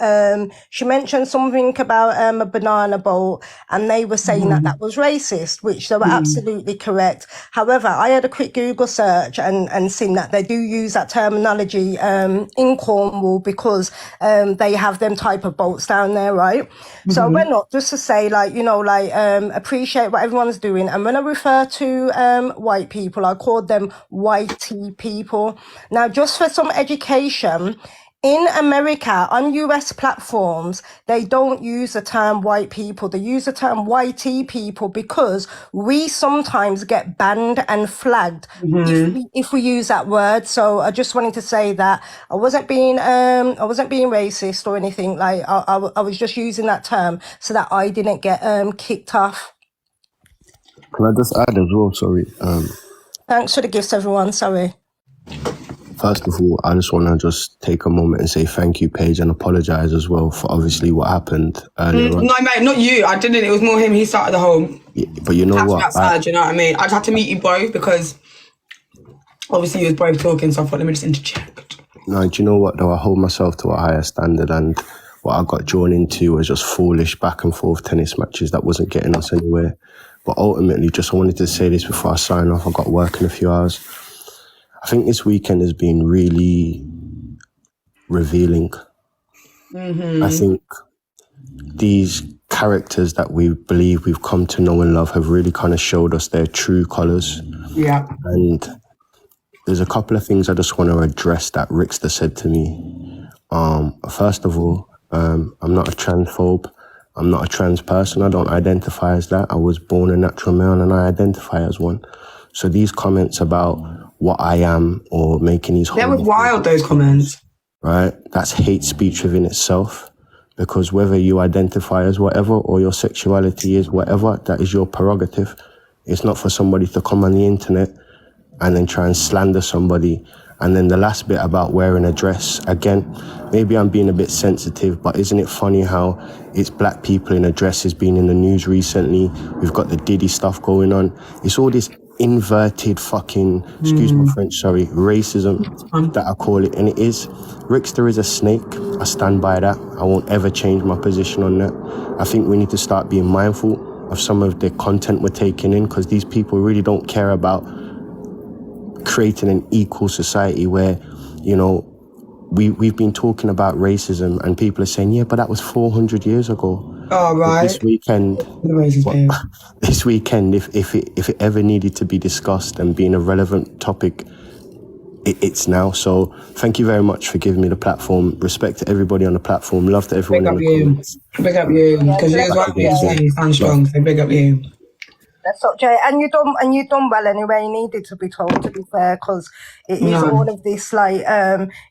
she mentioned something about a banana boat, and they were saying that was racist, which they were absolutely correct. However, I had a quick Google search and seen that they do use that terminology in Cornwall because they have them type of boats down there, right? So I went up just to say, appreciate what everyone's doing. And when I refer to white people, I called them whitey people. Now, just for some education, in America, on US platforms, they don't use the term white people. They use the term whitey people because we sometimes get banned and flagged if we use that word. So I just wanted to say that I wasn't being racist or anything. Like I was just using that term so that I didn't get kicked off. Can I just add as well? Sorry. Thanks for the gifts, everyone. Sorry. First of all, I just want to just take a moment and say thank you, Paige, and apologise as well for obviously what happened earlier on. No, mate, not you. I didn't. It was more him. He started the whole... Yeah, but you know what? Outside, you know what I mean? I'd have to meet you both because Obviously, you was both talking, so I thought, let me just interject. No, do you know what, though? I hold myself to a higher standard, and what I got drawn into was just foolish back and forth tennis matches that wasn't getting us anywhere. But ultimately, I wanted to say this before I sign off. I got work in a few hours. I think this weekend has been really revealing. I think these characters that we believe we've come to know and love have really kind of showed us their true colours. Yeah. And there's a couple of things I just want to address that Rickster said to me. First of all, I'm not a transphobe. I'm not a trans person. I don't identify as that. I was born a natural male and I identify as one. So these comments about what I am or making these... They were wild, those comments. Right? That's hate speech within itself. Because whether you identify as whatever or your sexuality is whatever, that is your prerogative. It's not for somebody to come on the internet and then try and slander somebody. And then the last bit about wearing a dress, again, maybe I'm being a bit sensitive, but isn't it funny how it's black people in a dress has been in the news recently? We've got the Diddy stuff going on. It's all this inverted fucking, excuse my French, sorry, racism that I call it. And it is. Rickster is a snake. I stand by that. I won't ever change my position on that. I think we need to start being mindful of some of the content we're taking in, because these people really don't care about creating an equal society where, you know, we've been talking about racism and people are saying, yeah, but that was 400 years ago. Oh, right. But this weekend, if it ever needed to be discussed and being a relevant topic, it's now. So thank you very much for giving me the platform. Respect to everybody on the platform. Love to everyone in the comments. Big up you. Because you was right you stand strong, so big up you. That's up, Jay. And you done well anyway. You needed to be told, to be fair, because it is all of this, like,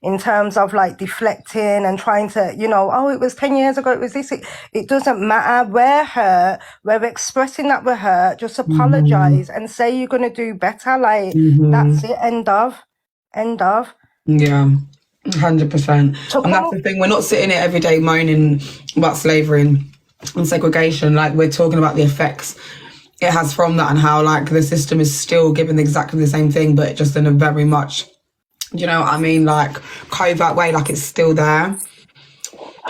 in terms of like deflecting and trying to, you know, oh, it was 10 years ago, it was this. It doesn't matter. We're hurt. We're expressing that we're hurt. Just apologize and say you're going to do better. Like, that's it. End of. Yeah. 100%. And that's the thing. We're not sitting here every day moaning about slavery and segregation. Like, we're talking about the effects it has from that and how, like, the system is still giving exactly the same thing, but just in a very much, you know what I mean, like, covert way, like it's still there.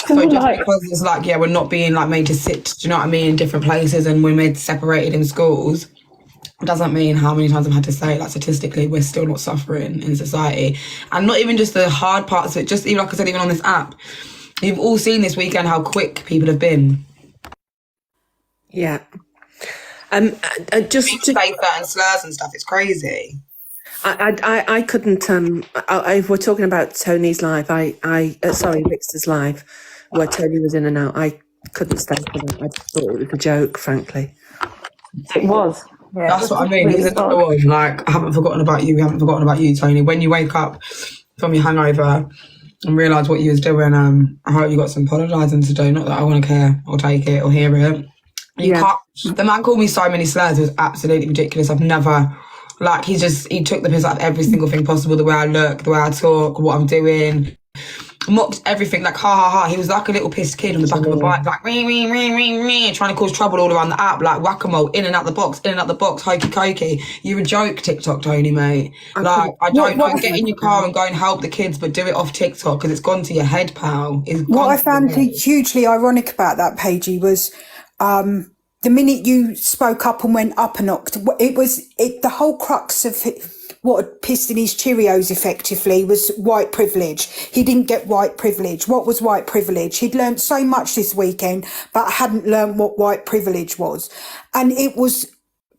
So just because it's like, yeah, we're not being like made to sit, do you know what I mean, in different places, and we're made separated in schools, doesn't mean how many times I've had to say, like, statistically, we're still not suffering in society. And not even just the hard parts of it, just even, like I said, even on this app, you've all seen this weekend how quick people have been. Yeah. Just to say certain slurs and stuff, it's crazy. I couldn't. If we're talking about Tony's live, sorry, Rickster's live, where Tony was in and out, I couldn't stay for that. I just thought it was a joke, frankly. It was. Yeah, that's what I mean. He's another one. Like, I haven't forgotten about you. We haven't forgotten about you, Tony. When you wake up from your hangover and realise what you was doing, I hope you got some apologising to do. Not that I want to care or take it or hear it. You can't. The man called me so many slurs. It was absolutely ridiculous. I've never, like, he took the piss out of every single thing possible. The way I look, the way I talk, what I'm doing, mocked everything. Like, ha ha ha. He was like a little pissed kid on the back of a bike, like trying to cause trouble all around the app, like whack-a-mole, in and out the box, hokey cokey. You're a joke, TikTok, Tony, mate. Like, I don't know. Get in your car and go and help the kids, but do it off TikTok because it's gone to your head, pal. What I found hugely ironic about that, Paigey, was the minute you spoke up and went up a notch, the whole crux of what had pissed in his Cheerios effectively was white privilege. He didn't get white privilege. What was white privilege? He'd learned so much this weekend, but hadn't learned what white privilege was. And it was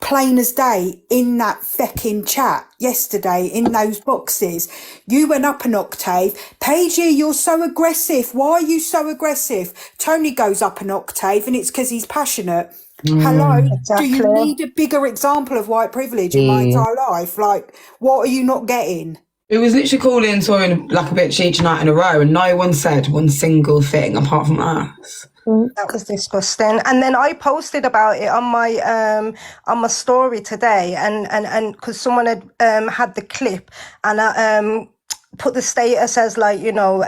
plain as day in that fecking chat yesterday in those boxes. You went up an octave. Paigey, you're so aggressive. Why are you so aggressive? Tony goes up an octave and it's because he's passionate. Hello, exactly. Do you need a bigger example of white privilege in my entire life? Like, what are you not getting? It was literally calling Tory like a bitch each night in a row, and no one said one single thing apart from us. That was disgusting. And then I posted about it on my story today, and because someone had had the clip, and I put the status as, like, you know,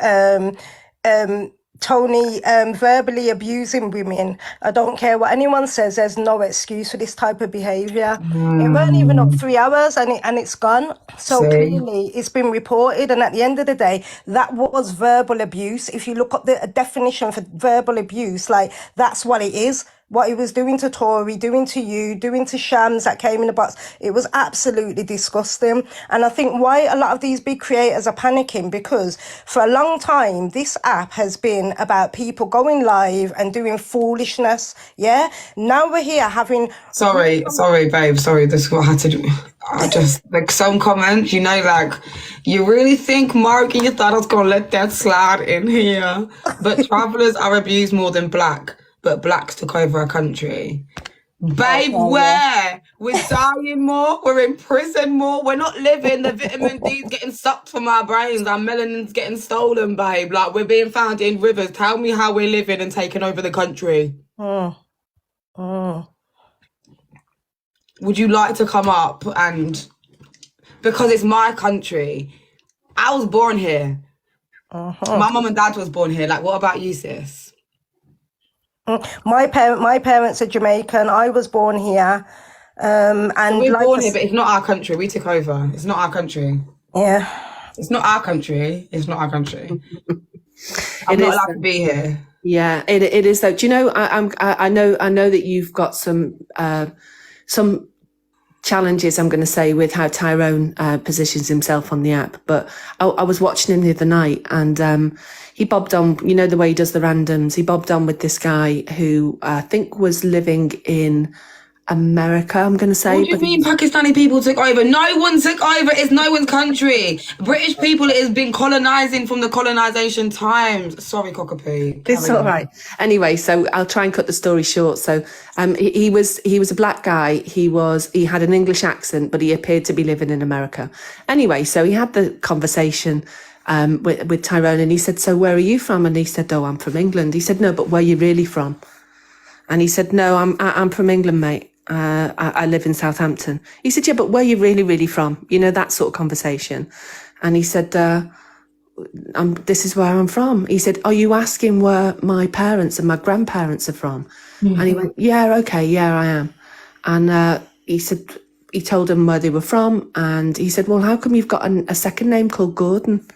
Tony, verbally abusing women. I don't care what anyone says, there's no excuse for this type of behaviour. It weren't even up 3 hours and it's gone. So clearly it's been reported, and at the end of the day, that was verbal abuse. If you look up the definition for verbal abuse, like that's what it is. What he was doing to Tori, doing to you, doing to Shams that came in the box, it was absolutely disgusting. And I think why a lot of these big creators are panicking, because for a long time, this app has been about people going live and doing foolishness, yeah? Now we're here having... Sorry, babe, sorry, this is what I had to do. I just, like, some comments, you know, like, you really think, Mark, you thought I was going to let that slide in here? But travellers are abused more than black. But blacks took over our country. Babe, where? We're dying more. We're in prison more. We're not living. The vitamin D's getting sucked from our brains. Our melanin's getting stolen, babe. Like, we're being found in rivers. Tell me how we're living and taking over the country. Would you like to come up and... Because it's my country. I was born here. My mum and dad was born here. Like, what about you, sis? My parents are Jamaican. I was born here, and we're born here, but it's not our country. We took over. It's not our country. Yeah, it's not our country. It's not our country. I'm not allowed to be here. Yeah, it is though. Do you know? I know that you've got some challenges, I'm going to say, with how Tyrone positions himself on the app. But I was watching him the other night, and he bobbed on, you know, the way he does the randoms. He bobbed on with this guy who I think was living in America, I'm going to say. What do you mean Pakistani people took over? No one took over. It's no one's country. British people has been colonising from the colonisation times. Sorry, Cockapoo. It's all right. Anyway, so I'll try and cut the story short. So he was a black guy. He had an English accent, but he appeared to be living in America. Anyway, so he had the conversation with Tyrone, and he said, so where are you from? And he said, oh, I'm from England. He said, no, but where are you really from? And he said, no, I'm from England, mate. I live in Southampton. He said, yeah, but where are you really, really from? You know, that sort of conversation. And he said, this is where I'm from. He said, are you asking where my parents and my grandparents are from? Mm-hmm. And he went, yeah, okay, yeah, I am. And he said, he told him where they were from. And he said, well, how come you've got a second name called Gordon?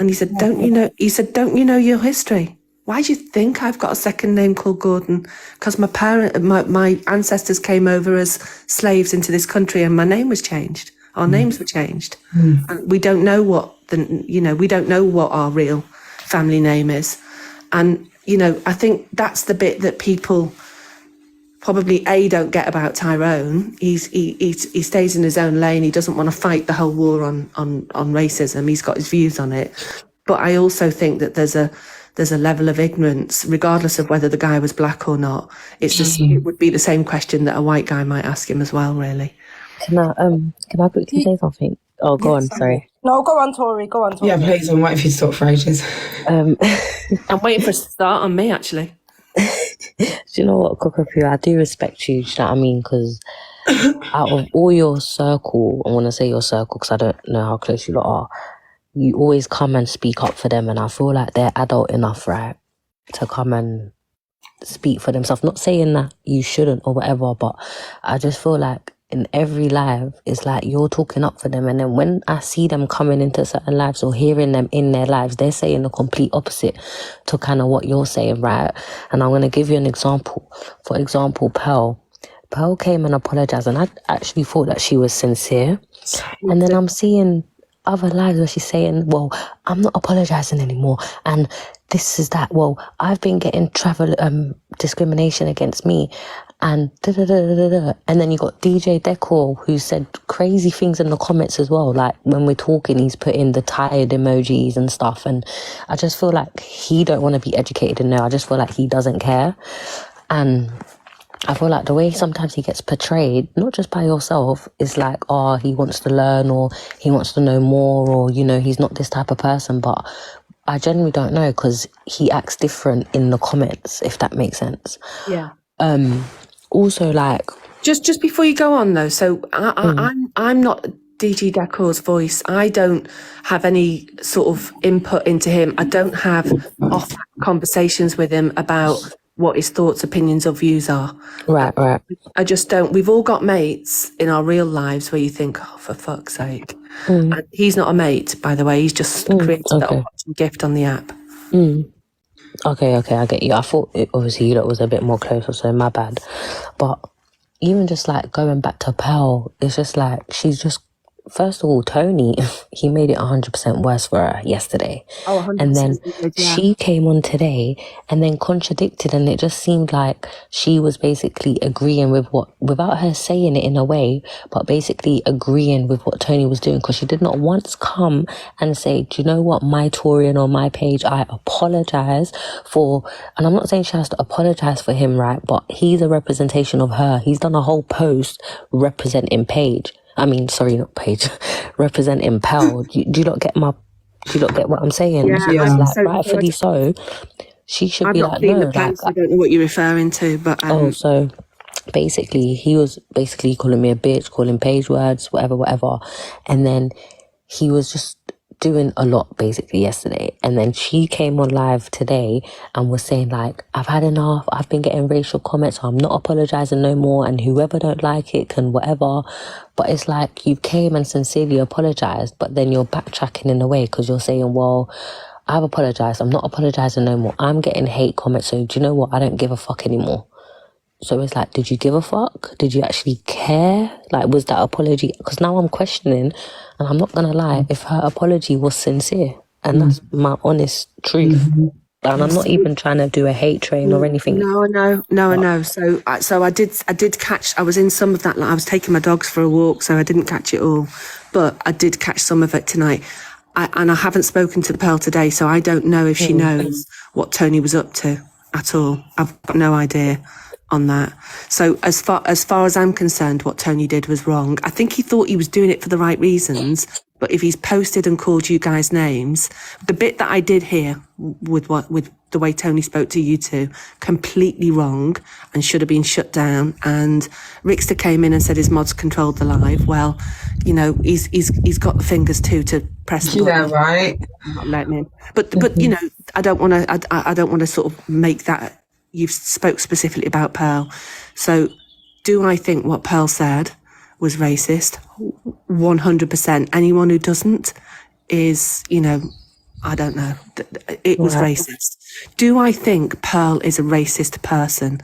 And he said, don't you know your history? Why do you think I've got a second name called Gordon? Because my ancestors came over as slaves into this country, and my name was changed. Our names were changed, and we don't know we don't know what our real family name is. And I think that's the bit that people probably don't get about Tyrone. He stays in his own lane. He doesn't want to fight the whole war on racism. He's got his views on it, but I also think that there's a level of ignorance, regardless of whether the guy was black or not. It would be the same question that a white guy might ask him as well, really. Can I quickly say something? Oh, go on, sorry. No, go on, Tori. Go on, Tori. Yeah, please. I'm waiting for you to talk for ages. I'm waiting for us to start on me, actually. Do you know what, Cockapoo? I do respect you, do you know what I mean? Because out of all your circle, I want to say your circle because I don't know how close you lot are, you always come and speak up for them, and I feel like they're adult enough, right, to come and speak for themselves. Not saying that you shouldn't or whatever, but I just feel like in every live, it's like you're talking up for them, and then when I see them coming into certain lives or hearing them in their lives, they're saying the complete opposite to kind of what you're saying, right? And I'm going to give you an example. For example, Pearl came and apologized, and I actually thought that she was sincere. And then I'm seeing other lives where she's saying, well, I'm not apologizing anymore, and this is that, well, I've been getting travel discrimination against me, and and then you got DJ Decor, who said crazy things in the comments as well. Like when we're talking, he's put in the tired emojis and stuff, and I just feel like he don't want to be educated in there. I just feel like he doesn't care, and I feel like the way sometimes he gets portrayed, not just by yourself, is like, oh, he wants to learn, or he wants to know more, or, he's not this type of person. But I genuinely don't know, because he acts different in the comments, if that makes sense. Yeah. Also, like... Just before you go on, though, so I'm not DG Dacor's voice. I don't have any sort of input into him. I don't have off conversations with him about what his thoughts, opinions, or views are. Right. I just don't. We've all got mates in our real lives where you think, oh, for fuck's sake. And he's not a mate, by the way. He's just created a gift on the app. Okay, I get you. I thought obviously you lot was a bit more closer, so my bad. But even just like going back to Pearl, it's just like she's just, first of all, Tony, he made it 100% worse for her yesterday. Oh, 100%. And then she came on today and then contradicted, and it just seemed like she was basically agreeing with what, without her saying it in a way, but basically agreeing with what Tony was doing, because she did not once come and say, do you know what, my Torian on my page, I apologize for, and I'm not saying she has to apologize for him, right, but he's a representation of her. He's done a whole post representing Paige. I mean, sorry, not Paige, representing Pearl. Do you not get what I'm saying? Yeah. Like, rightfully so. She should be like, no. Like, I don't know what you're referring to, but so basically, he was basically calling me a bitch, calling Paige words, whatever, and then he was just doing a lot basically yesterday, and then she came on live today and was saying like, I've had enough, I've been getting racial comments, so I'm not apologizing no more, and whoever don't like it can whatever. But it's like, you came and sincerely apologized, but then you're backtracking in a way because you're saying, well, I've apologized, I'm not apologizing no more, I'm getting hate comments, so do you know what, I don't give a fuck anymore. So it's like, did you give a fuck? Did you actually care? Like, was that apology? Because now I'm questioning, and I'm not going to lie, if her apology was sincere. And that's my honest truth. And I'm not even trying to do a hate train or anything. No, I know. So I did catch, I was in some of that. Like, I was taking my dogs for a walk, so I didn't catch it all. But I did catch some of it tonight. And I haven't spoken to Pearl today, so I don't know if she knows what Tony was up to at all. I've got no idea on that. So as far as I'm concerned, what Tony did was wrong. I think he thought he was doing it for the right reasons, but if he's posted and called you guys names, the bit that I did hear with the way Tony spoke to you two, completely wrong and should have been shut down. And Rickster came in and said his mods controlled the live. Well, you know, he's got the fingers too to press the button. Yeah, right. Not letting him. But you know, I don't want to sort of make that. You've spoke specifically about Pearl. So do I think what Pearl said was racist? 100%. Anyone who doesn't is, you know, I don't know. It was racist. Do I think Pearl is a racist person?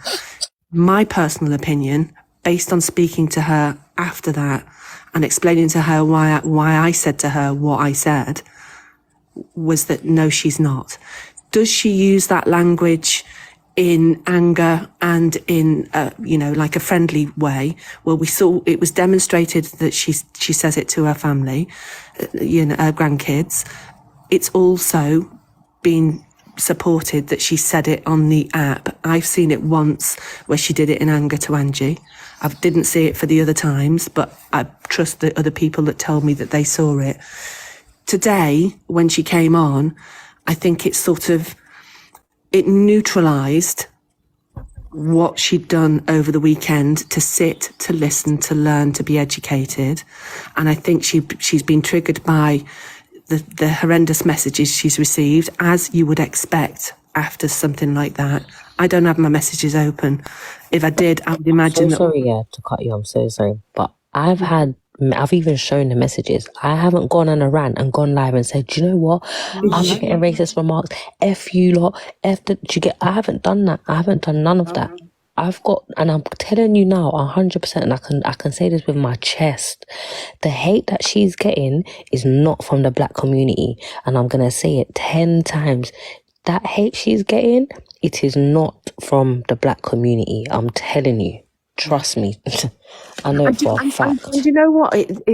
My personal opinion, based on speaking to her after that and explaining to her why I said to her what I said, was that no, she's not. Does she use that language in anger and in, you know, like a friendly way? Well, we saw, it was demonstrated that she says it to her family, you know, her grandkids. It's also been supported that she said it on the app. I've seen it once where she did it in anger to Angie. I didn't see it for the other times, but I trust the other people that told me that they saw it. Today, when she came on, I think it sort of, it neutralised what she'd done over the weekend to sit, to listen, to learn, to be educated. And I think she's been triggered by the horrendous messages she's received, as you would expect after something like that. I don't have my messages open. If I did, I would imagine that... Sorry, to cut you, I'm so sorry. But I've even shown the messages. I haven't gone on a rant and gone live and said, do you know what? I'm not getting racist remarks. F you lot. I haven't done that. I haven't done none of that. And I'm telling you now, 100%, and I can say this with my chest. The hate that she's getting is not from the black community. And I'm going to say it 10 times. That hate she's getting, it is not from the black community. I'm telling you. Trust me. I know for a fact. And you know what? It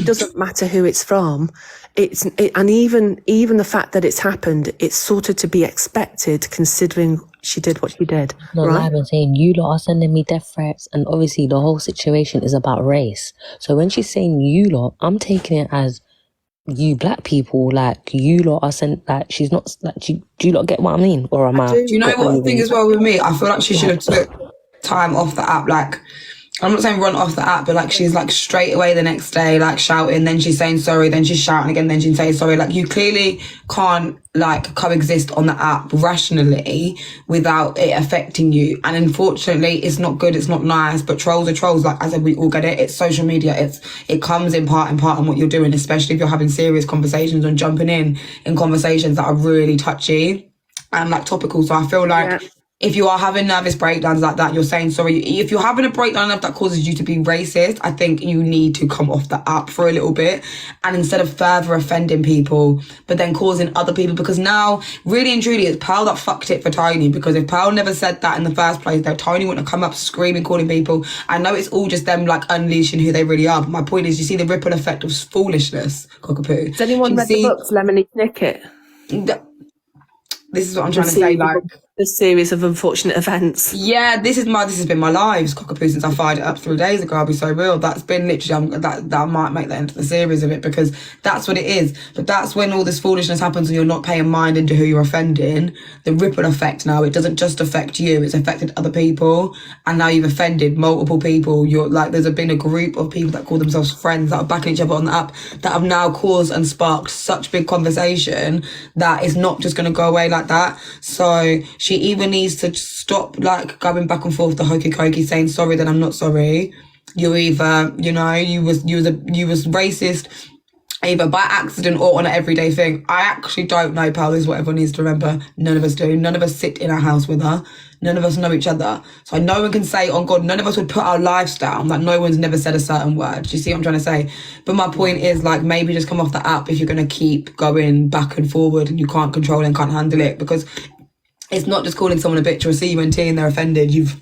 doesn't matter who it's from. And even the fact that it's happened, it's sort of to be expected considering she did what she did. No, right? I've been saying you lot are sending me death threats, and obviously the whole situation is about race. So when she's saying you lot, I'm taking it as you black people, like you lot are sent, like she's not like. Do you lot get what I mean? Or am I? Do you know what the thing as well with me? I feel like she should have took time off the app. Like, I'm not saying run off the app, but like she's like straight away the next day, like shouting, then she's saying sorry, then she's shouting again, then she's saying sorry. Like you clearly can't like coexist on the app rationally without it affecting you. And unfortunately, it's not good, it's not nice, but trolls are trolls. Like I said, we all get it. It's social media. It comes in part on what you're doing, especially if you're having serious conversations and jumping in conversations that are really touchy and like topical. So I feel like if you are having nervous breakdowns like that, you're saying sorry. If you're having a breakdown that causes you to be racist, I think you need to come off the app for a little bit. And instead of further offending people, but then causing other people, because now, really and truly, it's Pearl that fucked it for Tony. Because if Pearl never said that in the first place, then Tony wouldn't have come up screaming, calling people. I know it's all just them like unleashing who they really are. But my point is, you see the ripple effect of foolishness, Cockapoo. Has anyone read the books, Lemony Snicket? This is what I'm trying to say, like the series of unfortunate events. Yeah, this has been my lives, Cockapoo, since I fired it up 3 days ago. I'll be so real. That's been literally that I might make that into the series of it, because that's what it is. But that's when all this foolishness happens and you're not paying mind into who you're offending. The ripple effect now, it doesn't just affect you, it's affected other people, and now you've offended multiple people. You're like, there's been a group of people that call themselves friends that are backing each other on the app that have now caused and sparked such big conversation that it's not just going to go away like that. So she either needs to stop like going back and forth the hokey cokey saying sorry, then I'm not sorry. You either, you know, you was racist either by accident or on an everyday thing. I actually don't know, Pearl, is what everyone needs to remember. None of us do. None of us sit in a house with her. None of us know each other. So no one can say, on God, none of us would put our lives down. Like no one's never said a certain word. Do you see what I'm trying to say? But my point is like, maybe just come off the app if you're going to keep going back and forward and you can't control and can't handle it, because it's not just calling someone a bitch or a CUNT and they're offended. You've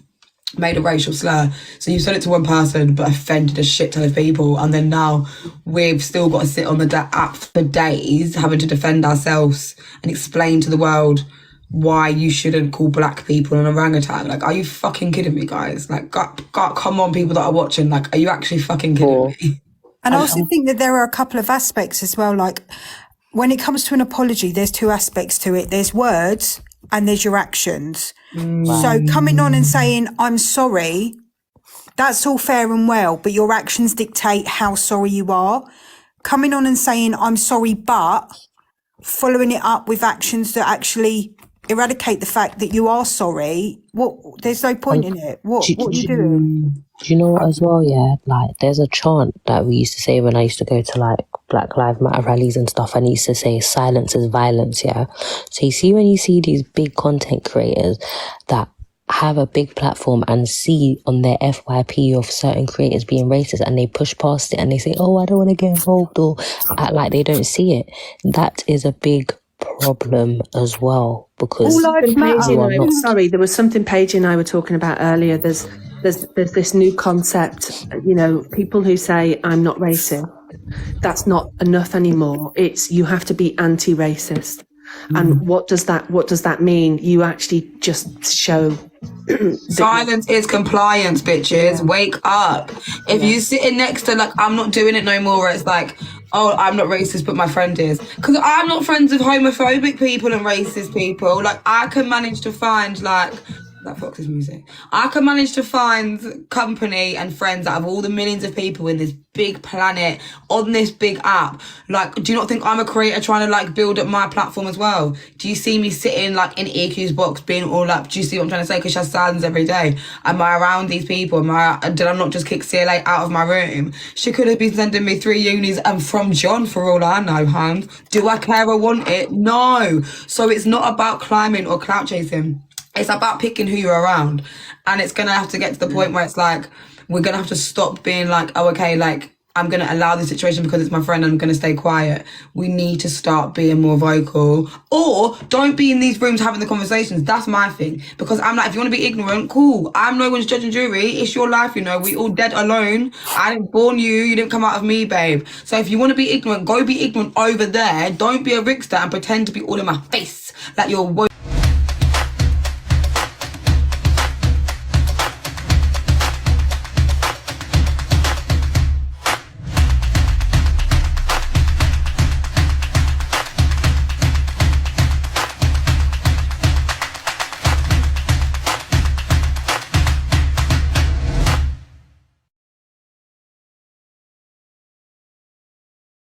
made a racial slur. So you said it to one person but offended a shit ton of people, and then now we've still got to sit on the app for days having to defend ourselves and explain to the world why you shouldn't call black people an orangutan. Like, are you fucking kidding me, guys? Like, God, come on, people that are watching. Like, are you actually fucking kidding me? And I also think that there are a couple of aspects as well. Like, when it comes to an apology, there's two aspects to it. There's words and there's your actions. So coming on and saying, I'm sorry, that's all fair and well, but your actions dictate how sorry you are. Coming on and saying, I'm sorry, but following it up with actions that actually eradicate the fact that you are sorry, there's no point in it. What are you doing? Do you know what as well, yeah? Like, there's a chant that we used to say when I used to go to, like, Black Lives Matter rallies and stuff, and he used to say, silence is violence, yeah? So you see, when you see these big content creators that have a big platform and see on their FYP of certain creators being racist, and they push past it and they say, oh, I don't want to get involved, or act like they don't see it, that is a big problem as well, because sorry, there was something Paige and I were talking about earlier. There's this new concept, you know, people who say I'm not racist, that's not enough anymore. It's you have to be anti-racist. And what does that mean? You actually just show silence is compliance, bitches. Wake up. If you sitting next to, like, I'm not doing it no more, it's like, oh, I'm not racist, but my friend is. Because I'm not friends with homophobic people and racist people. Like, I can manage to find, like, that Fox's music. I can manage to find company and friends out of all the millions of people in this big planet on this big app. Like, do you not think I'm a creator trying to like build up my platform as well? Do you see me sitting like in EQ's box being all up? Do you see what I'm trying to say? Because she has silence every day. Am I around these people? Did I not just kick CLA out of my room? She could have been sending me 3 unis and from John for all I know, hun. Do I care or want it? No. So it's not about climbing or clout chasing. It's about picking who you're around. And it's going to have to get to the point where it's like, we're going to have to stop being like, oh, okay, like, I'm going to allow this situation because it's my friend and I'm going to stay quiet. We need to start being more vocal. Or don't be in these rooms having the conversations. That's my thing. Because I'm like, if you want to be ignorant, cool. I'm no one's judge and jury. It's your life, you know. We all dead alone. I didn't born you. You didn't come out of me, babe. So if you want to be ignorant, go be ignorant over there. Don't be a rickster and pretend to be all in my face like you're woke.